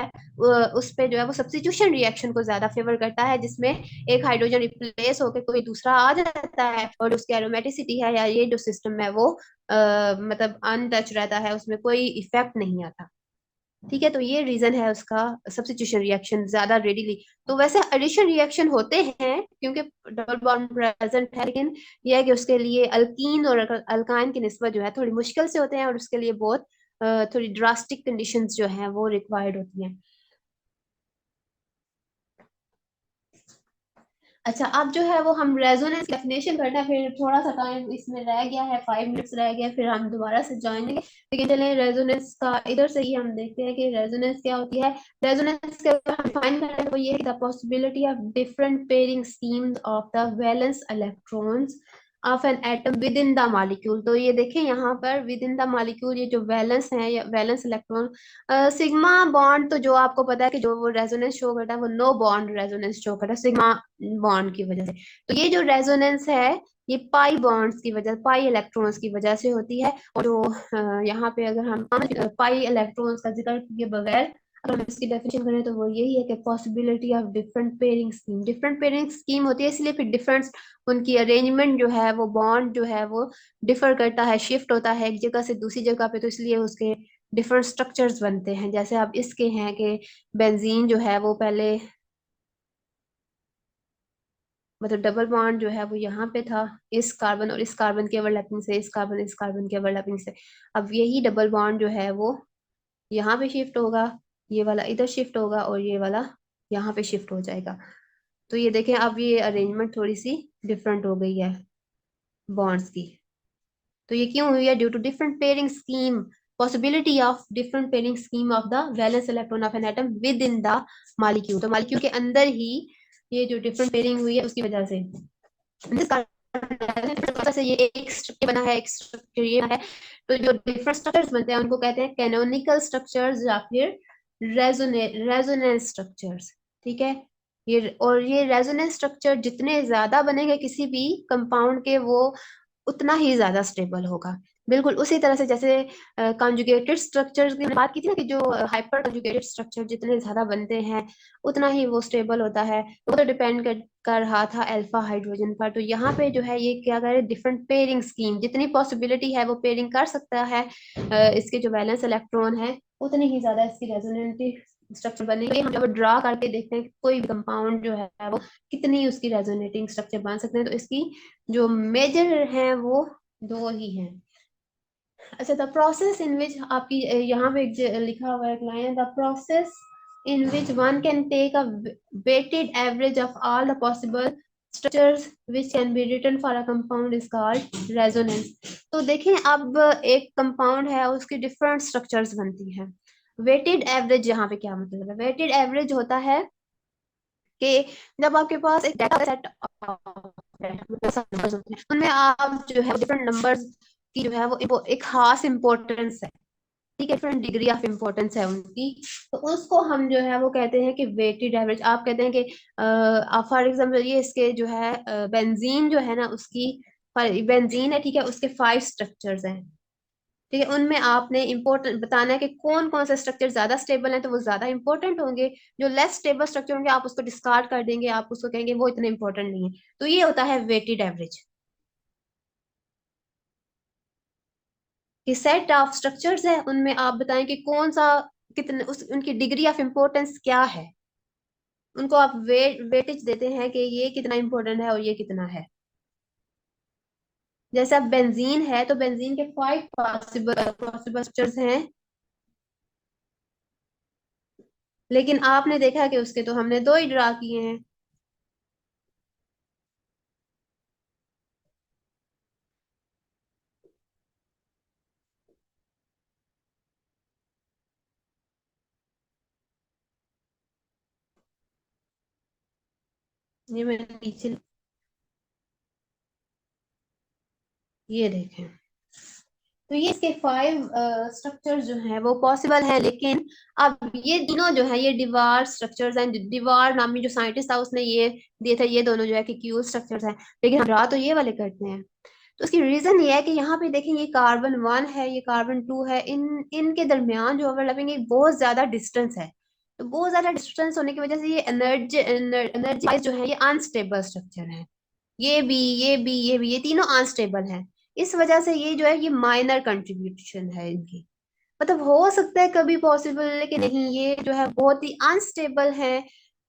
उस पे जो है वो सब्स्टिट्यूशन रिएक्शन को ज्यादा फेवर करता है, जिसमें एक हाइड्रोजन रिप्लेस होकर कोई दूसरा आ जाता है, और उसकी एरोमेटिसिटी है या ये जो सिस्टम है वो मतलब अनटच रहता है, उसमें कोई इफेक्ट नहीं आता। ठीक है। तो ये रीजन है उसका सब्स्टिट्यूशन रिएक्शन ज्यादा रेडीली। तो वैसे एडिशन रिएक्शन होते हैं क्योंकि डबल बॉन्ड प्रेजेंट है, लेकिन यह है कि उसके लिए अल्कीन और अल्काइन की निस्बत जो है थोड़ी मुश्किल से होते हैं, और उसके लिए बहुत थोड़ी ड्रास्टिक कंडीशंस जो हैं वो रिक्वायर्ड होती हैं। अच्छा, अब जो है वो हम रेजोनेंस डेफिनेशन करना है, फिर थोड़ा सा टाइम इसमें रह गया है, 5 मिनट्स रह गया, फिर हम दोबारा से ज्वाइन लेंगे। लेकिन चलें रेजोनेंस का इधर से ही हम देखते हैं कि रेजोनेंस क्या होती है। रेजोनेंस के अगर हम फाइन करें तो ये है the possibility of different pairing schemes of the valence electrons of an atom with in the molecule. तो ये देखें यहाँ पर विद इन द मॉलिक्यूल, ये जो वैलेंस है या वैलेंस इलेक्ट्रॉन, सिग्मा बॉन्ड तो जो आपको पता है कि जो वो रेजोनेंस शो करता है वो नो बॉन्ड रेजोनेंस शो करता है सिग्मा बॉन्ड की वजह से। तो ये जो रेजोनेंस है ये पाई बॉन्ड्स की वजह, पाई इलेक्ट्रॉन्स की वजह से होती है। और जो यहाँ पे अगर हम पाई इलेक्ट्रॉन्स का जिक्र किए बगैर अगर हम इसकी डेफिनेशन करें तो वो यही है कि possibility of different pairing scheme होती है, इसलिए फिर डिफरेंट उनकी अरेंजमेंट जो है वो बॉन्ड जो है वो डिफर करता है, शिफ्ट होता है एक जगह से दूसरी जगह पे, तो इसलिए उसके डिफरेंट स्ट्रक्चर्स बनते हैं। जैसे अब इसके हैं कि बेंजीन जो है वो पहले मतलब डबल बॉन्ड जो है वो यहाँ पे था, इस कार्बन और इस कार्बन के ओवरलैपिंग से, इस कार्बन इस कार्बन के ओवरलैपिंग से। अब यही डबल बॉन्ड जो है वो यहाँ पे शिफ्ट होगा, ये वाला इधर शिफ्ट होगा और ये वाला यहाँ पे शिफ्ट हो जाएगा। तो ये देखें, अब ये अरेंजमेंट थोड़ी सी डिफरेंट हो गई है बॉन्ड्स की। तो ये क्यों हुई है? Due to different pairing scheme, possibility of different pairing scheme of the valence electron of an atom with in the molecule. तो मॉलिक्यूल के अंदर ही ये जो डिफरेंट पेयरिंग हुई है उसकी वजह से, जिस कारण से ये एक स्ट्रक्चर बना है, एक स्ट्रक्चर ये है। तो जो डिफरेंट स्ट्रक्चर्स बनते हैं उनको कहते हैं कैनोनिकल स्ट्रक्चर्स या फिर रेजोनेंस स्ट्रक्चर्स। ठीक है। ये रेजोनेंस स्ट्रक्चर जितने ज्यादा बनेंगे किसी भी कंपाउंड के, वो उतना ही ज्यादा स्टेबल होगा। बिल्कुल उसी तरह से जैसे कॉन्जुगेटेड स्ट्रक्चर्स की बात की थी ना, कि जो हाइपर कॉन्जुगेटेड स्ट्रक्चर जितने ज्यादा बनते हैं उतना ही वो स्टेबल होता है। वो तो डिपेंड कर रहा था अल्फा हाइड्रोजन पर। तो यहाँ पे जो है ये क्या करे, डिफरेंट पेयरिंग स्कीम, जितनी पॉसिबिलिटी है वो पेयरिंग कर सकता है इसके जो वैलेंस इलेक्ट्रॉन है, उतनी ही ज्यादा इसकी रेजोनेंट स्ट्रक्चर बनेगी। हम जब ड्रा करके देखते हैं कि कोई कंपाउंड जो है वो कितनी उसकी रेजोनेटिंग स्ट्रक्चर बन सकते हैं, तो इसकी जो मेजर हैं वो दो ही हैं। अच्छा, द प्रोसेस इन विच आपकी यहाँ पे लिखा हुआ है एक line, the process in which one can take a weighted average of all the possible structures which can be written for a compound is called resonance. तो देखें, अब एक कंपाउंड है उसकी डिफरेंट स्ट्रक्चर्स बनती हैं। वेटेड एवरेज यहाँ पे क्या मतलब है? वेटेड एवरेज होता है कि जब आपके पास एक डाटा सेट नंबर्स होते हैं, उनमें आप जो है डिफरेंट नंबर्स की जो है वो एक खास इंपॉर्टेंस है, ठीक है, डिफरेंट डिग्री ऑफ इम्पोर्टेंस है उनकी। तो उसको हम जो है वो कहते हैं कि वेटेड एवरेज। आप कहते हैं कि आप फॉर एग्जाम्पल ये इसके जो है बेंजीन जो है ना उसकी, बेंजीन है ठीक है, उसके 5 स्ट्रक्चर्स हैं, ठीक है, उनमें आपने इम्पोर्टेंट बताना है कि कौन कौन सा स्ट्रक्चर ज्यादा स्टेबल है, तो वो ज्यादा इंपॉर्टेंट होंगे। जो लेस स्टेबल स्ट्रक्चर होंगे आप उसको डिस्कार्ड कर देंगे, आप उसको कहेंगे वो इतने इंपॉर्टेंट नहीं है। तो ये होता है वेटेड एवरेज, कि सेट ऑफ स्ट्रक्चर्स है, उनमें आप बताएं कि कौन सा, कितने उस उनकी डिग्री ऑफ इम्पोर्टेंस क्या है, उनको आप वेटेज देते हैं कि ये कितना इंपॉर्टेंट है और ये कितना है। जैसे अब बेंजीन है तो बेंजीन के 5 पॉसिबल स्ट्रक्चर्स हैं, लेकिन आपने देखा कि उसके तो हमने 2 ही ड्रा किए हैं। ये मैंने नीचे, ये देखें, तो ये इसके 5 स्ट्रक्चर जो हैं वो पॉसिबल हैं, लेकिन अब ये तीनों जो है ये डिवार स्ट्रक्चर्स हैं। डिवार नामी जो साइंटिस्ट था उसने ये दिए थे, ये दोनों जो है कि क्यूल स्ट्रक्चर्स हैं, लेकिन हम ड्रा तो ये वाले करते हैं। तो उसकी रीजन ये है कि यहाँ पे देखें, ये कार्बन 1 है, ये कार्बन 2 है, इनके दरमियान जो ओवरलैपिंग है बहुत ज्यादा डिस्टेंस है। तो बहुत ज्यादा डिस्टेंस होने की वजह से ये एनर्जी वाइज जो है ये अनस्टेबल स्ट्रक्चर है। ये तीनों अनस्टेबल हैं। इस वजह से ये जो है ये माइनर कंट्रीब्यूशन है इनकी, मतलब हो सकता है कभी पॉसिबल, लेकिन नहीं, ये जो है बहुत ही अनस्टेबल है,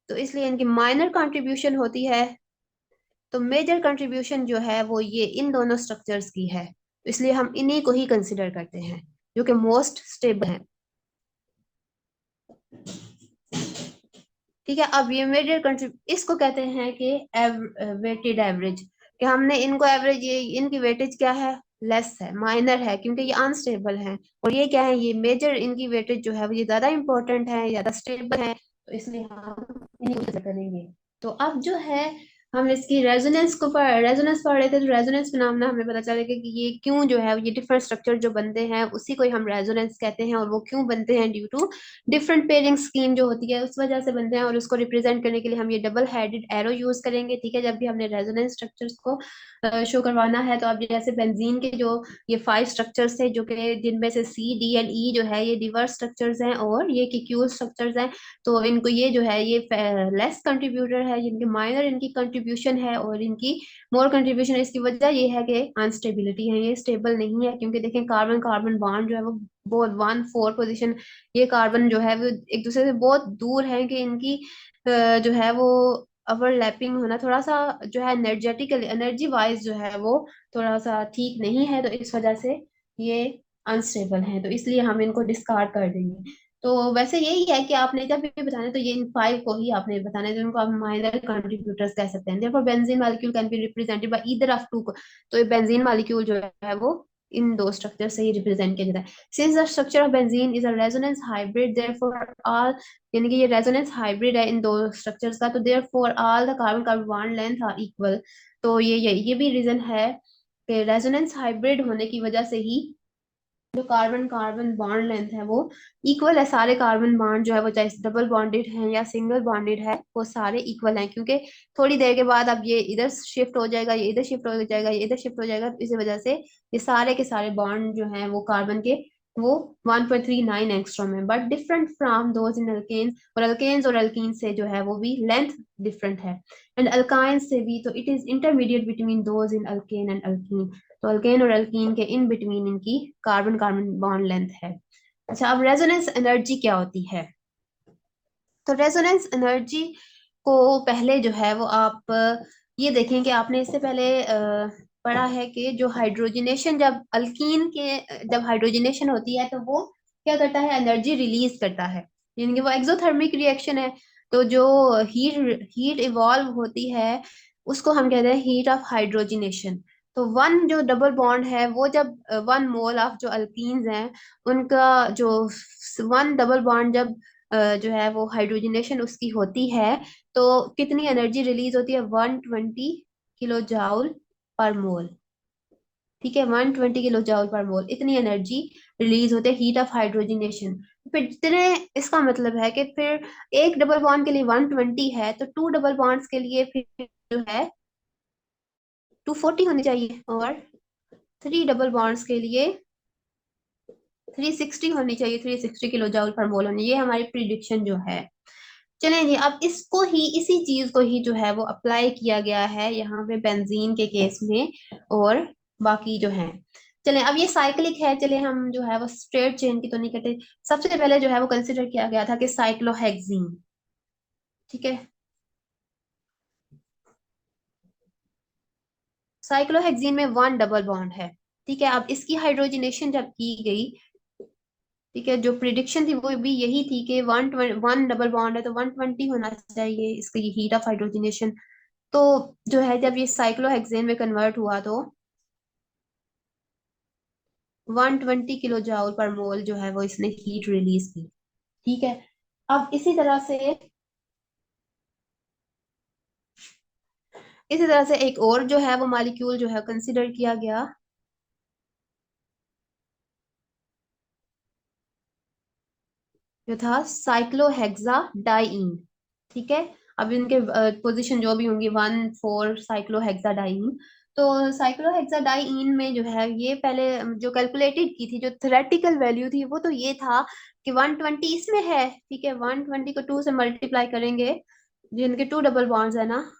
तो इसलिए इनकी माइनर कंट्रीब्यूशन होती है। तो मेजर कंट्रीब्यूशन जो है वो ये इन दोनों स्ट्रक्चर्स की है, तो इसलिए हम इन्हीं को ही कंसिडर करते हैं जो कि मोस्ट स्टेबल है। ठीक है, अब ये मेजर कंट्रीब्यूट इसको कहते हैं कि वेटेड एवरेज, कि हमने इनको एवरेज, ये इनकी वेटेज क्या है, लेस है, माइनर है, क्योंकि ये अनस्टेबल है। और ये क्या है, ये मेजर, इनकी वेटेज जो है वो ये ज्यादा इंपॉर्टेंट है, ज्यादा स्टेबल है, तो इसलिए हम इन्हीं को करेंगे। तो अब जो है हम इसकी रेजोनेंस पढ़ रहे थे, तो रेजोनेंस के नाम ना हमें पता चलेगा कि ये क्यों जो है ये डिफरेंट स्ट्रक्चर जो बनते हैं उसी को ही हम रेजोनेंस कहते हैं, और वो क्यों बनते हैं, due to different pairing scheme जो होती है उस वजह से बनते हैं। और उसको रिप्रेजेंट करने के लिए हम ये डबल हेडेड एरो यूज करेंगे, ठीक है, जब भी हमने रेजोनेंस स्ट्रक्चर्स को शो करवाना है। तो अब जैसे बेंजीन के जो ये 5 स्ट्रक्चर्स थे, जो कि जिनमें से C, D एंड E जो है ये डिवर्स स्ट्रक्चर्स हैं, और ये क्यूल स्ट्रक्चर्स हैं, तो इनको ये जो है ये लेस कंट्रीब्यूटर है, जिनके माइनर इनकी कंट्रीब्यूशन है, और इनकी मोर कंट्रीब्यूशन। इसकी वजह ये है कि अनस्टेबिलिटी है, ये स्टेबल नहीं है, क्योंकि देखें कार्बन कार्बन बॉन्ड जो है वो बहुत 1/4 पोजिशन, ये कार्बन जो है वो एक दूसरे से बहुत दूर है, कि इनकी जो है वो ओवरलैपिंग होना थोड़ा सा जो है एनर्जेटिकली, एनर्जी वाइज जो है वो थोड़ा सा ठीक नहीं है, तो इस वजह से ये अनस्टेबल है, तो इसलिए हम इनको डिस्कार्ड कर देंगे। तो वैसे यही है कि आपने जब भी बताना है तो ये इन 5 को ही आपने बताना है, तो इनको आप माइनर कंट्रीब्यूटर्स कह सकते हैं। therefore benzene molecule can be represented by either of two. तो ये बेंजीन मॉलिक्यूल जो है वो इन 2 स्ट्रक्चर से ही रिप्रेजेंट किया जाता है। Since the structure of benzene is a resonance hybrid, therefore all, यानी कि ये रेजोनेंस हाइब्रिड है इन 2 स्ट्रक्चर्स का, तो therefore all the carbon carbon bond length are equal. तो ये भी रीजन है कि रेजोनेंस हाइब्रिड होने की वजह से ही जो कार्बन कार्बन बॉन्ड लेंथ है वो इक्वल है। सारे कार्बन बॉन्ड जो है वो चाहे डबल बॉन्डेड है या सिंगल बॉन्डेड है, वो सारे इक्वल हैं, क्योंकि थोड़ी देर के बाद अब ये इधर शिफ्ट हो जाएगा, ये इधर शिफ्ट हो जाएगा, ये इधर शिफ्ट हो जाएगा, तो इसी वजह से ये सारे के सारे बॉन्ड जो हैं वो कार्बन के वो 1.39 एंगस्ट्रॉम है, but different from those in alkanes. और अल्केन्स और अल्कीन से जो है वो भी लेंथ डिफरेंट है, एंड अल्काइन से भी, तो it is intermediate between those in alkane and alkene. तो अल्केन और अल्कीन के इन बिटवीन इनकी कार्बन कार्बन बॉन्ड लेंथ है। अच्छा, अब रेजोनेंस एनर्जी क्या होती है? तो रेजोनेंस एनर्जी को पहले जो है वो आप ये देखें कि आपने इससे पहले पढ़ा है कि जो हाइड्रोजनेशन, जब अल्कीन के जब हाइड्रोजनेशन होती है तो वो क्या करता है, एनर्जी रिलीज करता है, यानी कि वो एक्सोथर्मिक रिएक्शन है। तो जो हीट हीट इवॉल्व होती है उसको हम कहते हैं हीट ऑफ हाइड्रोजनेशन। तो वन जो डबल बॉन्ड है वो जब 1 मोल ऑफ जो अल्कीन्स हैं उनका जो 1 डबल बॉन्ड जब जो है वो हाइड्रोजनेशन उसकी होती है, तो कितनी एनर्जी रिलीज होती है, 120 किलो जाउल पर मोल। ठीक है, 120 किलो जूल पर मोल, इतनी एनर्जी रिलीज होते हैं हीट ऑफ हाइड्रोजनेशन। फिर जितने, इसका मतलब है कि फिर एक डबल बॉन्ड के लिए 120 है, तो टू डबल बॉन्ड्स के लिए फिर जो है 240 होनी चाहिए, और थ्री डबल बॉन्ड्स के लिए 360 होनी चाहिए, 360 किलो जूल पर मोल होनी, ये हमारी प्रिडिक्शन जो है। चलें जी, अब इसको ही, इसी चीज को ही जो है वो अप्लाई किया गया है यहाँ पे बेंजीन के केस में, और बाकी जो है। चलें, अब ये साइक्लिक है, चले हम जो है वो स्ट्रेट चेन की तो नहीं करते। सबसे पहले जो है वो कंसिडर किया गया था कि साइक्लोहेक्सीन। ठीक है, साइक्लोहेक्सीन में वन डबल बॉन्ड है। ठीक है, अब इसकी हाइड्रोजनेशन जब की गई, ठीक है, जो प्रिडिक्शन थी वो भी यही थी कि वन डबल बॉन्ड है तो 120 होना चाहिए इसका ये हीट ऑफ हाइड्रोजनेशन। तो जो है जब ये साइक्लोहेक्सेन में कन्वर्ट हुआ तो 120 किलो जूल पर मोल जो है वो इसने हीट रिलीज की। ठीक है, अब इसी तरह से एक और जो है वो मॉलिक्यूल जो है कंसिडर किया गया, जो था साइक्लोहेक्साडाईन। ठीक है, अब इनके पोजीशन जो भी होंगी 1 4 साइक्लोहेक्साडाईन। तो साइक्लोहेक्साडाईन में जो है ये पहले जो कैलकुलेटेड की थी, जो थ्योरेटिकल वैल्यू थी वो तो ये था कि 120 इसमें है। ठीक है, 120 को 2 से मल्टीप्लाई करेंगे, जिनके टू डबल बॉन्ड्स है ना,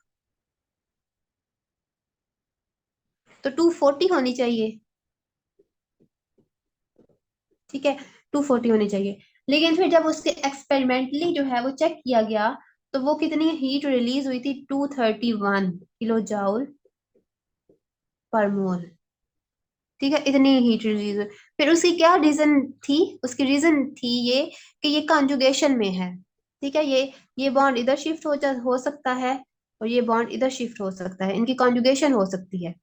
तो 240 होनी चाहिए। ठीक है, 240 होनी चाहिए। लेकिन फिर जब उसके एक्सपेरिमेंटली जो है वो चेक किया गया, तो वो कितनी हीट रिलीज हुई थी, 231 किलो पर मोल। ठीक है, इतनी हीट रिलीज हुई। फिर उसकी क्या रीजन थी, उसकी रीजन थी ये कि ये कॉन्जुगेशन में है। ठीक है, ये बॉन्ड इधर शिफ्ट हो सकता है, और ये बॉन्ड इधर शिफ्ट हो सकता है, इनकी कॉन्जुगेशन हो सकती है।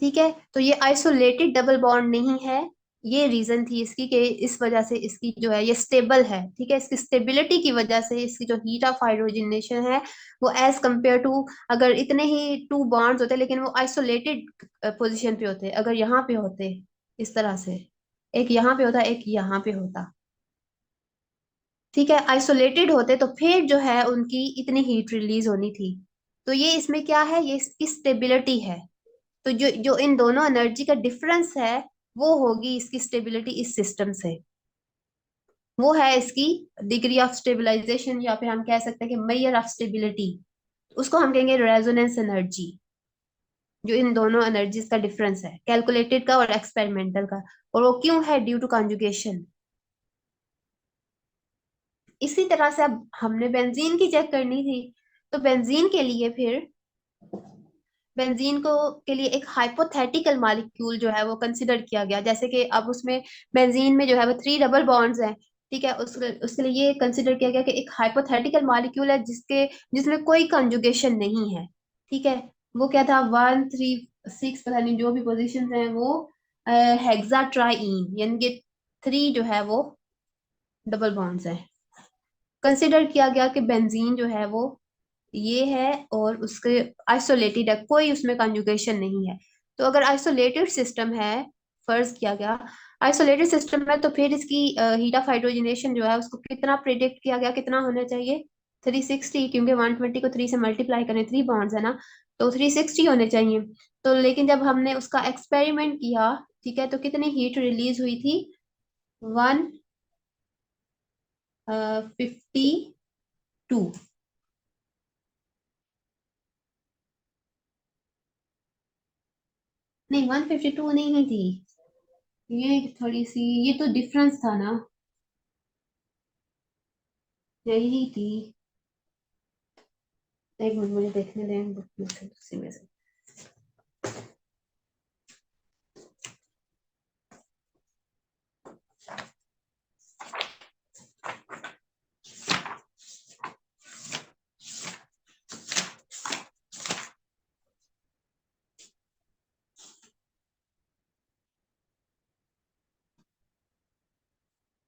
ठीक है, तो ये आइसोलेटेड डबल बॉन्ड नहीं है। ये रीजन थी इसकी कि इस वजह से इसकी जो है ये स्टेबल है। ठीक है, इसकी स्टेबिलिटी की वजह से इसकी जो हीट ऑफ हाइड्रोजनेशन है वो एज कंपेयर टू, अगर इतने ही टू बॉन्ड्स होते लेकिन वो आइसोलेटेड पोजीशन पे होते, अगर यहाँ पे होते इस तरह से, एक यहाँ पे होता एक यहाँ पे होता, ठीक है, आइसोलेटेड होते, तो फिर जो है उनकी इतनी हीट रिलीज होनी थी। तो ये इसमें क्या है, ये इसकी स्टेबिलिटी है। तो जो जो इन दोनों एनर्जी का डिफरेंस है, वो होगी इसकी स्टेबिलिटी इस सिस्टम से। वो है इसकी डिग्री ऑफ स्टेबलाइजेशन, या फिर हम कह सकते हैं कि मेजर ऑफ स्टेबिलिटी। उसको हम कहेंगे रेजोनेंस एनर्जी, जो इन दोनों एनर्जीज का डिफरेंस है, कैलकुलेटेड का और एक्सपेरिमेंटल का। और वो क्यों है, ड्यू टू कॉन्जुगेशन। इसी तरह से अब हमने बेंजीन की चेक करनी थी। तो बेंजीन के लिए फिर, बेंजीन को के लिए एक हाइपोथेटिकल मॉलिक्यूल जो है वो कंसिडर किया गया, जैसे कि अब उसमें बेंजीन में जो है वो थ्री डबल बॉन्ड्स हैं। ठीक है, उसके लिए ये कंसिडर किया गया कि एक हाइपोथेटिकल मॉलिक्यूल है जिसमें कोई कंजुगेशन नहीं है। ठीक है, वो क्या था, 1 3 6, पता नहीं जो भी पोजीशन है वो हेक्साट्राईन, यानी कि थ्री जो है वो डबल बॉन्ड्स है। कंसिडर किया गया कि बेंजीन जो है वो ये है, और उसके आइसोलेटेड है, कोई उसमें कंजुगेशन नहीं है। तो अगर आइसोलेटेड सिस्टम है, फर्ज किया गया आइसोलेटेड सिस्टम है, तो फिर इसकी हीट ऑफ हाइड्रोजनेशन जो है उसको कितना प्रिडिक्ट किया गया, कितना होना चाहिए, 360, क्योंकि 120 को 3 से मल्टीप्लाई करें, थ्री बॉन्ड्स है ना, तो 360 होने चाहिए। तो लेकिन जब हमने उसका एक्सपेरिमेंट किया, ठीक है, तो कितनी हीट रिलीज हुई थी, 152। नहीं, 152 नहीं थी, ये थोड़ी सी, ये तो डिफरेंस था ना, यही थी। एक मिनट मुझे देखने दें बुक में से, उसी में से।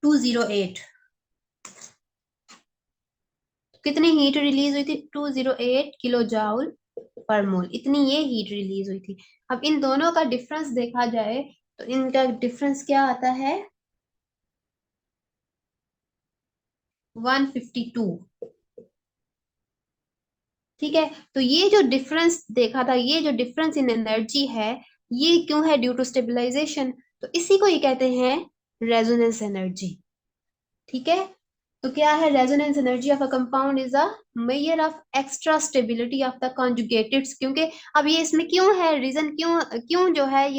208। कितनी हीट रिलीज हुई थी, 208 किलो जूल पर मोल, इतनी ये हीट रिलीज हुई थी। अब इन दोनों का डिफरेंस देखा जाए तो इनका डिफरेंस क्या आता है, 152। ठीक है, तो ये जो डिफरेंस देखा था, ये जो डिफरेंस इन एनर्जी है, ये क्यों है? Due to stabilisation. तो इसी को ये कहते हैं रेजोनेंस एनर्जी। ठीक है, तो क्या है? Resonance energy of a compound is a measure of extra stability of the conjugated. क्योंकि अब ये इसमें क्यों है, रीजन क्यों क्यों जो है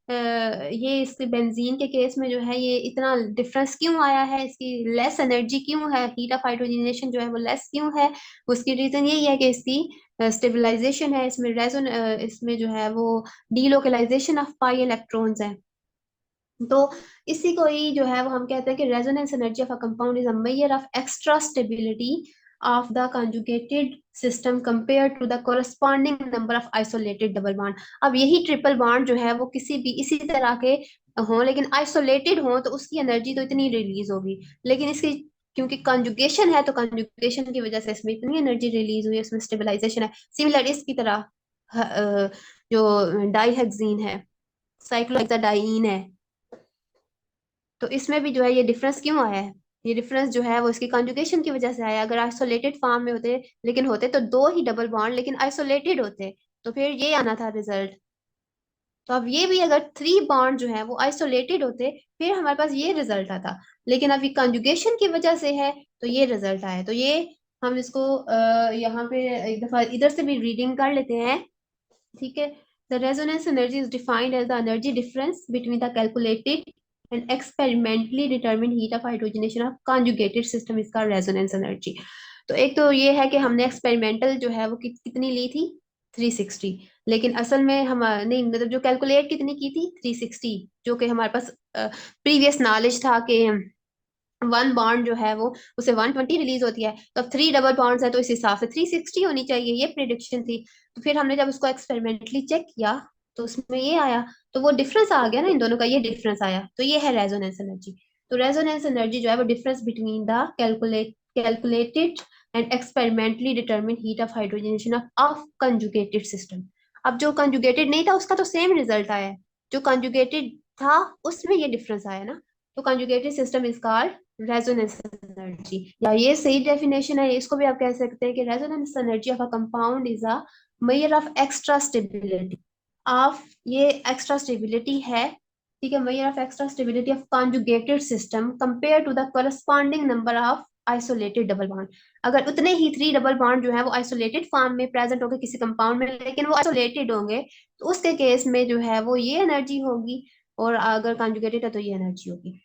ये इसके बेंजीन के केस में जो है ये इतना डिफरेंस क्यों आया है, इसकी लेस एनर्जी क्यों है, हीट ऑफ हाइड्रोजनेशन जो है वो लेस क्यों है? उसकी रीजन यही है कि इसकी स्टेबलाइजेशन है, इसमें इसमें जो है वो डीलोकलाइजेशन ऑफ पाई इलेक्ट्रॉन्स है। तो इसी को ही जो है वो हम कहते हैं कि resonance energy of a compound is a measure of extra stability of the conjugated system compare to the corresponding number of isolated double bond. अब यही ट्रिपल बॉन्ड जो है वो किसी भी इसी तरह के हों लेकिन आइसोलेटेड हों तो उसकी एनर्जी तो इतनी रिलीज होगी, लेकिन इसकी क्योंकि कंजुगेशन है तो कंजुगेशन की वजह से इसमें इतनी एनर्जी रिलीज हुई है, इसमें स्टेबलाइजेशन है। सिमिलर इसकी तरह जो डाईहेक्सीन है, साइक्लोहेक्साडाइन है, तो इसमें भी जो है ये डिफरेंस क्यों आया है? ये डिफरेंस जो है वो इसकी कॉन्जुगेशन की वजह से आया। अगर आइसोलेटेड फॉर्म में होते, लेकिन होते तो दो ही डबल बॉन्ड लेकिन आइसोलेटेड होते, तो फिर ये आना था रिजल्ट। तो अब ये भी अगर थ्री बॉन्ड जो है वो आइसोलेटेड होते फिर हमारे पास ये रिजल्ट आता, लेकिन अभी कॉन्जुगेशन की वजह से है तो ये रिजल्ट आया। तो ये हम इसको यहाँ पे एक दफा इधर से भी रीडिंग कर लेते हैं। ठीक है, the resonance energy is defined as the energy difference between the calculated and experimentally determined heat of hydrogenation of conjugated system, इसका resonance energy। तो एक तो ये है कि हमने एक्सपेरिमेंटल जो है वो कितनी ली थी, 360, लेकिन असल में हम नहीं, मतलब जो कैलकुलेट कितनी की थी, 360, जो कि हमारे पास प्रीवियस नॉलेज था कि वन बॉन्ड जो है वो उसे 120 रिलीज होती है, तो अब थ्री डबल बॉन्ड्स है तो इस हिसाब से 360 होनी चाहिए, ये प्रिडिक्शन थी। तो फिर हमने जब उसको एक्सपेरिमेंटली चेक किया तो उसमें ये आया, तो वो डिफरेंस आ गया ना, इन दोनों का ये डिफरेंस आया, तो ये है रेजोनेंस एनर्जी। तो रेजोनेंस एनर्जी जो है वो difference between the calculated and experimentally determine heat of hydrogenation of conjugated system. अब जो कंजुगेटेड नहीं था उसका तो सेम रिजल्ट आया है, जो कंजुगेटेड था उसमें ये डिफरेंस आया ना। तो conjugated system is called resonance energy, या ये सही डेफिनेशन है। इसको भी आप कह सकते हैं कि resonance energy of a compound is a measure of extra stability of, ये एक्स्ट्रा स्टेबिलिटी है। ठीक है, measure of extra stability of conjugated system compare to the corresponding number of isolated double bond. अगर उतने ही थ्री डबल बॉन्ड जो है वो isolated form में प्रेजेंट होंगे किसी कंपाउंड में, लेकिन वो आइसोलेटेड होंगे, तो उसके केस में जो है वो ये एनर्जी होगी, और अगर कॉन्जुगेटेड है तो ये एनर्जी होगी।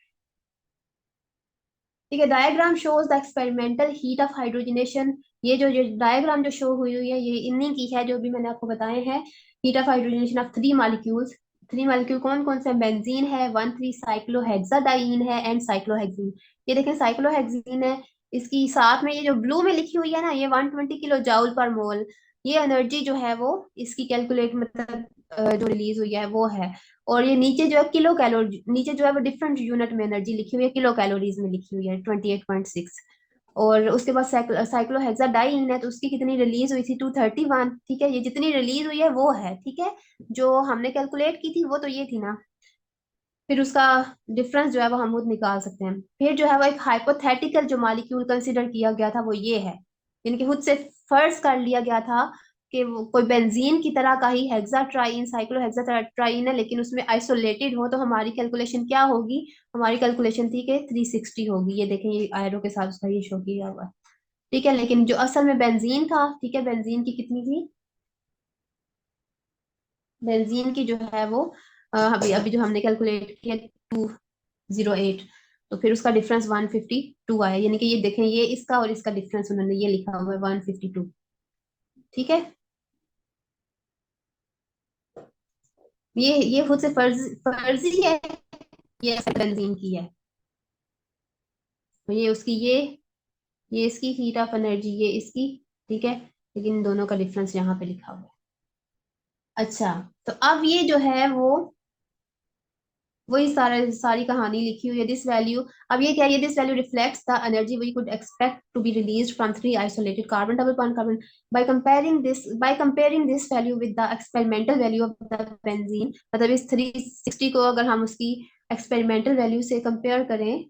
ठीक है, diagram shows the experimental heat of hydrogenation. ये जो डायग्राम जो शो हुई हुई है ये इन्हीं की है जो भी मैंने आपको बताए हैं। Heat of hydrogenation of three molecules. Three molecule कौन कौन से? बेंजीन है, 1,3 साइक्लोहेक्साडाइन है एंड साइक्लोहेक्सीन। ये देखें साइक्लोहेक्सीन है, इसकी साथ में ये जो ब्लू में लिखी हुई है ना, ये 120 किलो जाउल पर मोल, ये एनर्जी जो है वो इसकी कैलकुलेट मतलब जो रिलीज हुई है वो है। और ये नीचे जो है किलो कैलोरी, नीचे जो है वो डिफरेंट यूनिट में एनर्जी लिखी हुई है, किलो कैलोरीज में लिखी हुई है 28.6। और उसके बाद साइक्लोहेक्साडाइन है, तो उसकी कितनी रिलीज हुई थी, 231। ठीक है, ये जितनी रिलीज हुई है वो है। ठीक है, जो हमने कैलकुलेट की थी वो तो ये थी ना, फिर उसका डिफरेंस जो है वो हम खुद निकाल सकते हैं। फिर जो है वो एक हाइपोथेटिकल जो मॉलिक्यूल कंसिडर किया गया था वो ये है, यानी कि खुद से फर्ज कर लिया गया था कि वो कोई बेंजीन की तरह का ही हेक्साट्राइन, साइक्लोहेक्साट्राइन है, लेकिन उसमें आइसोलेटेड हो, तो हमारी कैलकुलेशन क्या होगी? हमारी कैलकुलेशन थी कि 360 होगी। ये देखें, ये आयरो के साथ उसका ये शो किया हुआ है। ठीक है, लेकिन जो असल में बेंजीन था, ठीक है, बेंजीन की कितनी थी? बेंजीन की जो है वो अभी अभी जो हमने कैलकुलेट किया 208, तो फिर उसका डिफरेंस 152 आया, यानी कि ये देखें, ये इसका और इसका डिफरेंस उन्होंने ये लिखा हुआ है 152। ठीक है, ये खुद से फर्जी है, ये बेंजीन की है। तो ये उसकी ये इसकी हीट ऑफ एनर्जी, ये इसकी। ठीक है, लेकिन इन दोनों का डिफरेंस यहाँ पे लिखा हुआ है। अच्छा, तो अब ये जो है वो वही सारी कहानी लिखी हुई है। दिस वैल्यू, अब ये क्या है, this value reflects the energy we could expect to be released from three isolated carbon double bond carbon by comparing this value with the experimental value of the benzene. मतलब इस 360 को अगर हम उसकी एक्सपेरिमेंटल वैल्यू से compare करें,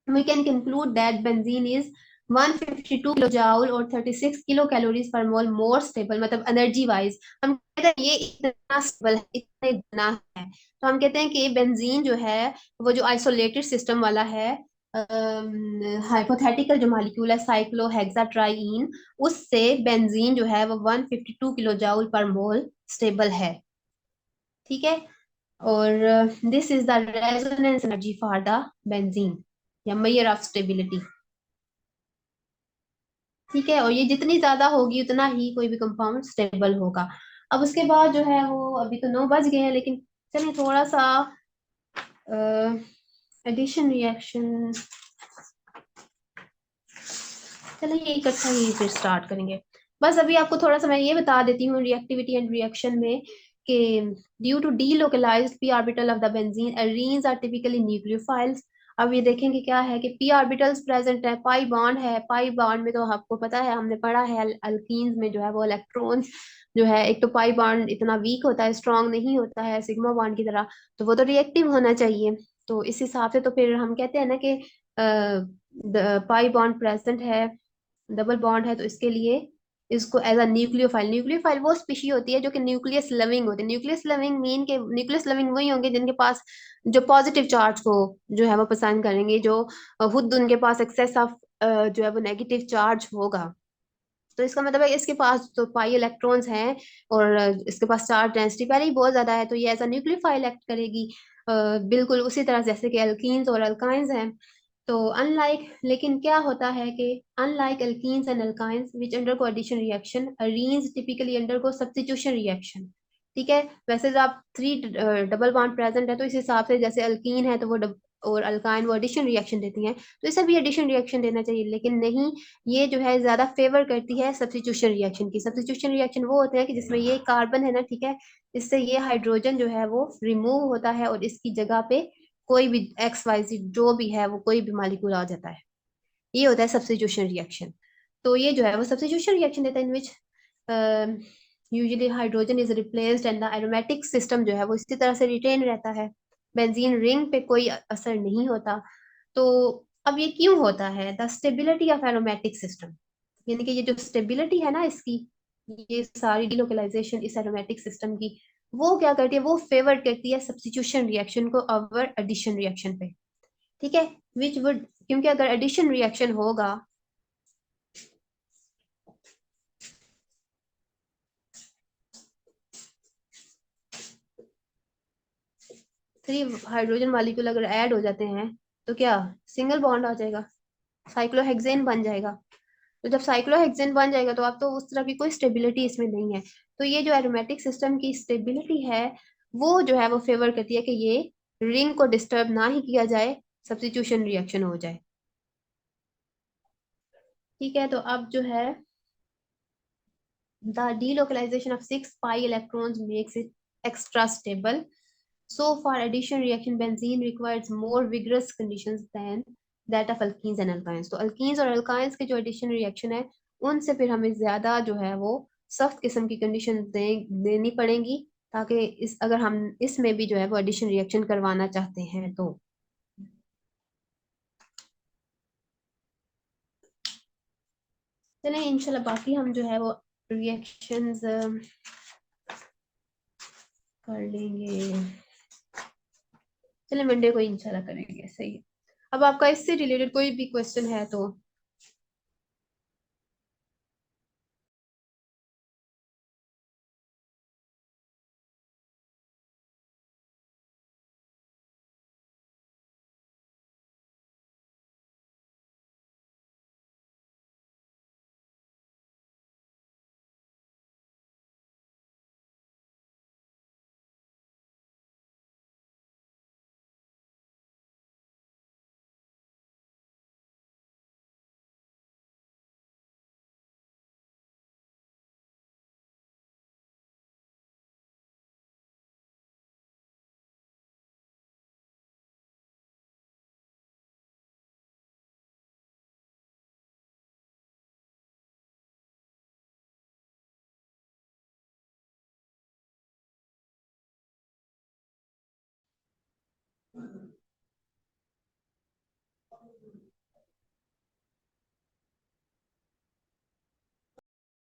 we can conclude that benzene is 152 kilojoule और 36 kilo calories पर मोल मोर स्टेबल, मतलब एनर्जी वाइज हम कहते हैं ये इतना स्टेबल है, इतना गुना है। तो हम कहते हैं कि बेंजीन जो है वो जो आइसोलेटेड सिस्टम वाला है, हाइपोथेटिकल जो मॉलिक्यूल है साइक्लोहेक्साट्राईन, उससे बेंजीन जो है वो 152 किलो जाउल पर मोल स्टेबल है। ठीक है। और this is the resonance energy for the benzene या मेजर ऑफ स्टेबिलिटी। ठीक है। और ये जितनी ज्यादा होगी उतना ही कोई भी कंपाउंड स्टेबल होगा। अब उसके बाद जो है वो, अभी तो 9 बज गए हैं, लेकिन चलिए थोड़ा सा एडिशन रिएक्शन, चलिए इकट्ठा ही फिर स्टार्ट करेंगे। बस अभी आपको थोड़ा सा मैं ये बता देती हूँ रिएक्टिविटी एंड रिएक्शन में कि due to delocalised p orbital of the benzene arenes are typically nucleophiles. अब ये देखेंगे क्या है कि पी ऑर्बिटल्स प्रेजेंट है, पाई बॉन्ड है, पाई बॉन्ड में तो आपको पता है, हमने पढ़ा है अल्कीन्स में जो है वो इलेक्ट्रॉन्स जो है, एक तो पाई बॉन्ड इतना वीक होता है, स्ट्रांग नहीं होता है सिग्मा बॉन्ड की तरह, तो वो तो रिएक्टिव होना चाहिए। तो इस हिसाब से तो फिर हम कहते हैं ना कि पाई बॉन्ड प्रेजेंट है, डबल बॉन्ड है, तो इसके लिए इसको एज अ न्यूक्लियोफाइल, न्यूक्लियोफाइल वो स्पीशी होती है जो कि न्यूक्लियस लविंग होती है। न्यूक्लियस लविंग मीन के न्यूक्लियस लविंग वही होंगे जिनके पास जो पॉजिटिव चार्ज को जो है वो पसंद करेंगे, जो खुद उनके पास एक्सेस ऑफ जो है वो नेगेटिव चार्ज होगा। तो इसका मतलब है इसके पास तो पाई इलेक्ट्रॉन्स हैं और इसके पास चार्ज डेंसिटी पहले ही बहुत ज्यादा है, तो ये एज अ न्यूक्लियोफाइल एक्ट करेगी। बिल्कुल उसी तरह जैसे कि एल्कीन्स और अल्काइंस हैं। तो अनलाइक, लेकिन क्या होता है कि unlike alkenes and alkynes which undergo addition reaction, arenes typically undergo substitution reaction. ठीक है। वैसे जब आप थ्री डबल बॉन्ड प्रेजेंट है तो इस हिसाब से जैसे अल्कीन है तो वो और अल्काइन वो एडिशन रिएक्शन देती हैं, तो इसे भी एडिशन रिएक्शन देना चाहिए, लेकिन नहीं, ये जो है ज्यादा फेवर करती है सब्स्टिट्यूशन रिएक्शन की। सब्स्टिट्यूशन रिएक्शन वो होते हैं कि जिसमें ये कार्बन है ना, ठीक है, इससे ये हाइड्रोजन जो है वो रिमूव होता है और इसकी जगह पे कोई भी एक्स वाई जी जो भी है वो कोई भी मॉलिक्यूल आ जाता है। ये होता है सब्स्टिट्यूशन रिएक्शन। तो ये जो है वो सब्स्टिट्यूशन रिएक्शन देता है in which usually hydrogen is replaced and the aromatic system जो है वो इसी तरह से रिटेन रहता है, बेंजीन रिंग पे कोई असर नहीं होता। तो अब ये क्यों होता है, the stability of aromatic system, यानी कि ये जो स्टेबिलिटी है ना इसकी, ये सारी डिलोकलाइजेशन इस एरोमेटिक सिस्टम की, वो क्या करती है, वो फेवर करती है सब्स्टिट्यूशन रिएक्शन को ओवर एडिशन रिएक्शन पे। ठीक है। विच वुड, क्योंकि अगर एडिशन रिएक्शन होगा, थ्री हाइड्रोजन मॉलिक्यूल अगर ऐड हो जाते हैं तो क्या सिंगल बॉन्ड आ जाएगा, साइक्लोहेक्सेन बन जाएगा। तो जब साइक्लोहेक्सेन बन जाएगा तो अब तो उस तरह की कोई स्टेबिलिटी इसमें नहीं है। तो ये जो एरोमेटिक सिस्टम की स्टेबिलिटी है वो जो है वो फेवर करती है कि ये रिंग को डिस्टर्ब ना ही किया जाए, सब्स्टिट्यूशन रिएक्शन हो जाए। ठीक है। तो अब जो है the delocalization of 6 pi electrons makes it extra stable. So for addition reaction, benzene requires more vigorous conditions than that of alkenes and alkynes. तो alkenes और alkynes के जो addition reaction है उनसे फिर हमें ज्यादा जो है वो सख्त किस्म की कंडीशन देनी पड़ेंगी, ताकि इस अगर हम इसमें भी जो है वो एडिशन रिएक्शन करवाना चाहते हैं तो। चलें इंशाल्लाह बाकी हम जो है वो रिएक्शंस कर लेंगे, चलिए मंडे को इंशाल्लाह करेंगे। सही है। अब आपका इससे रिलेटेड कोई भी क्वेश्चन है तो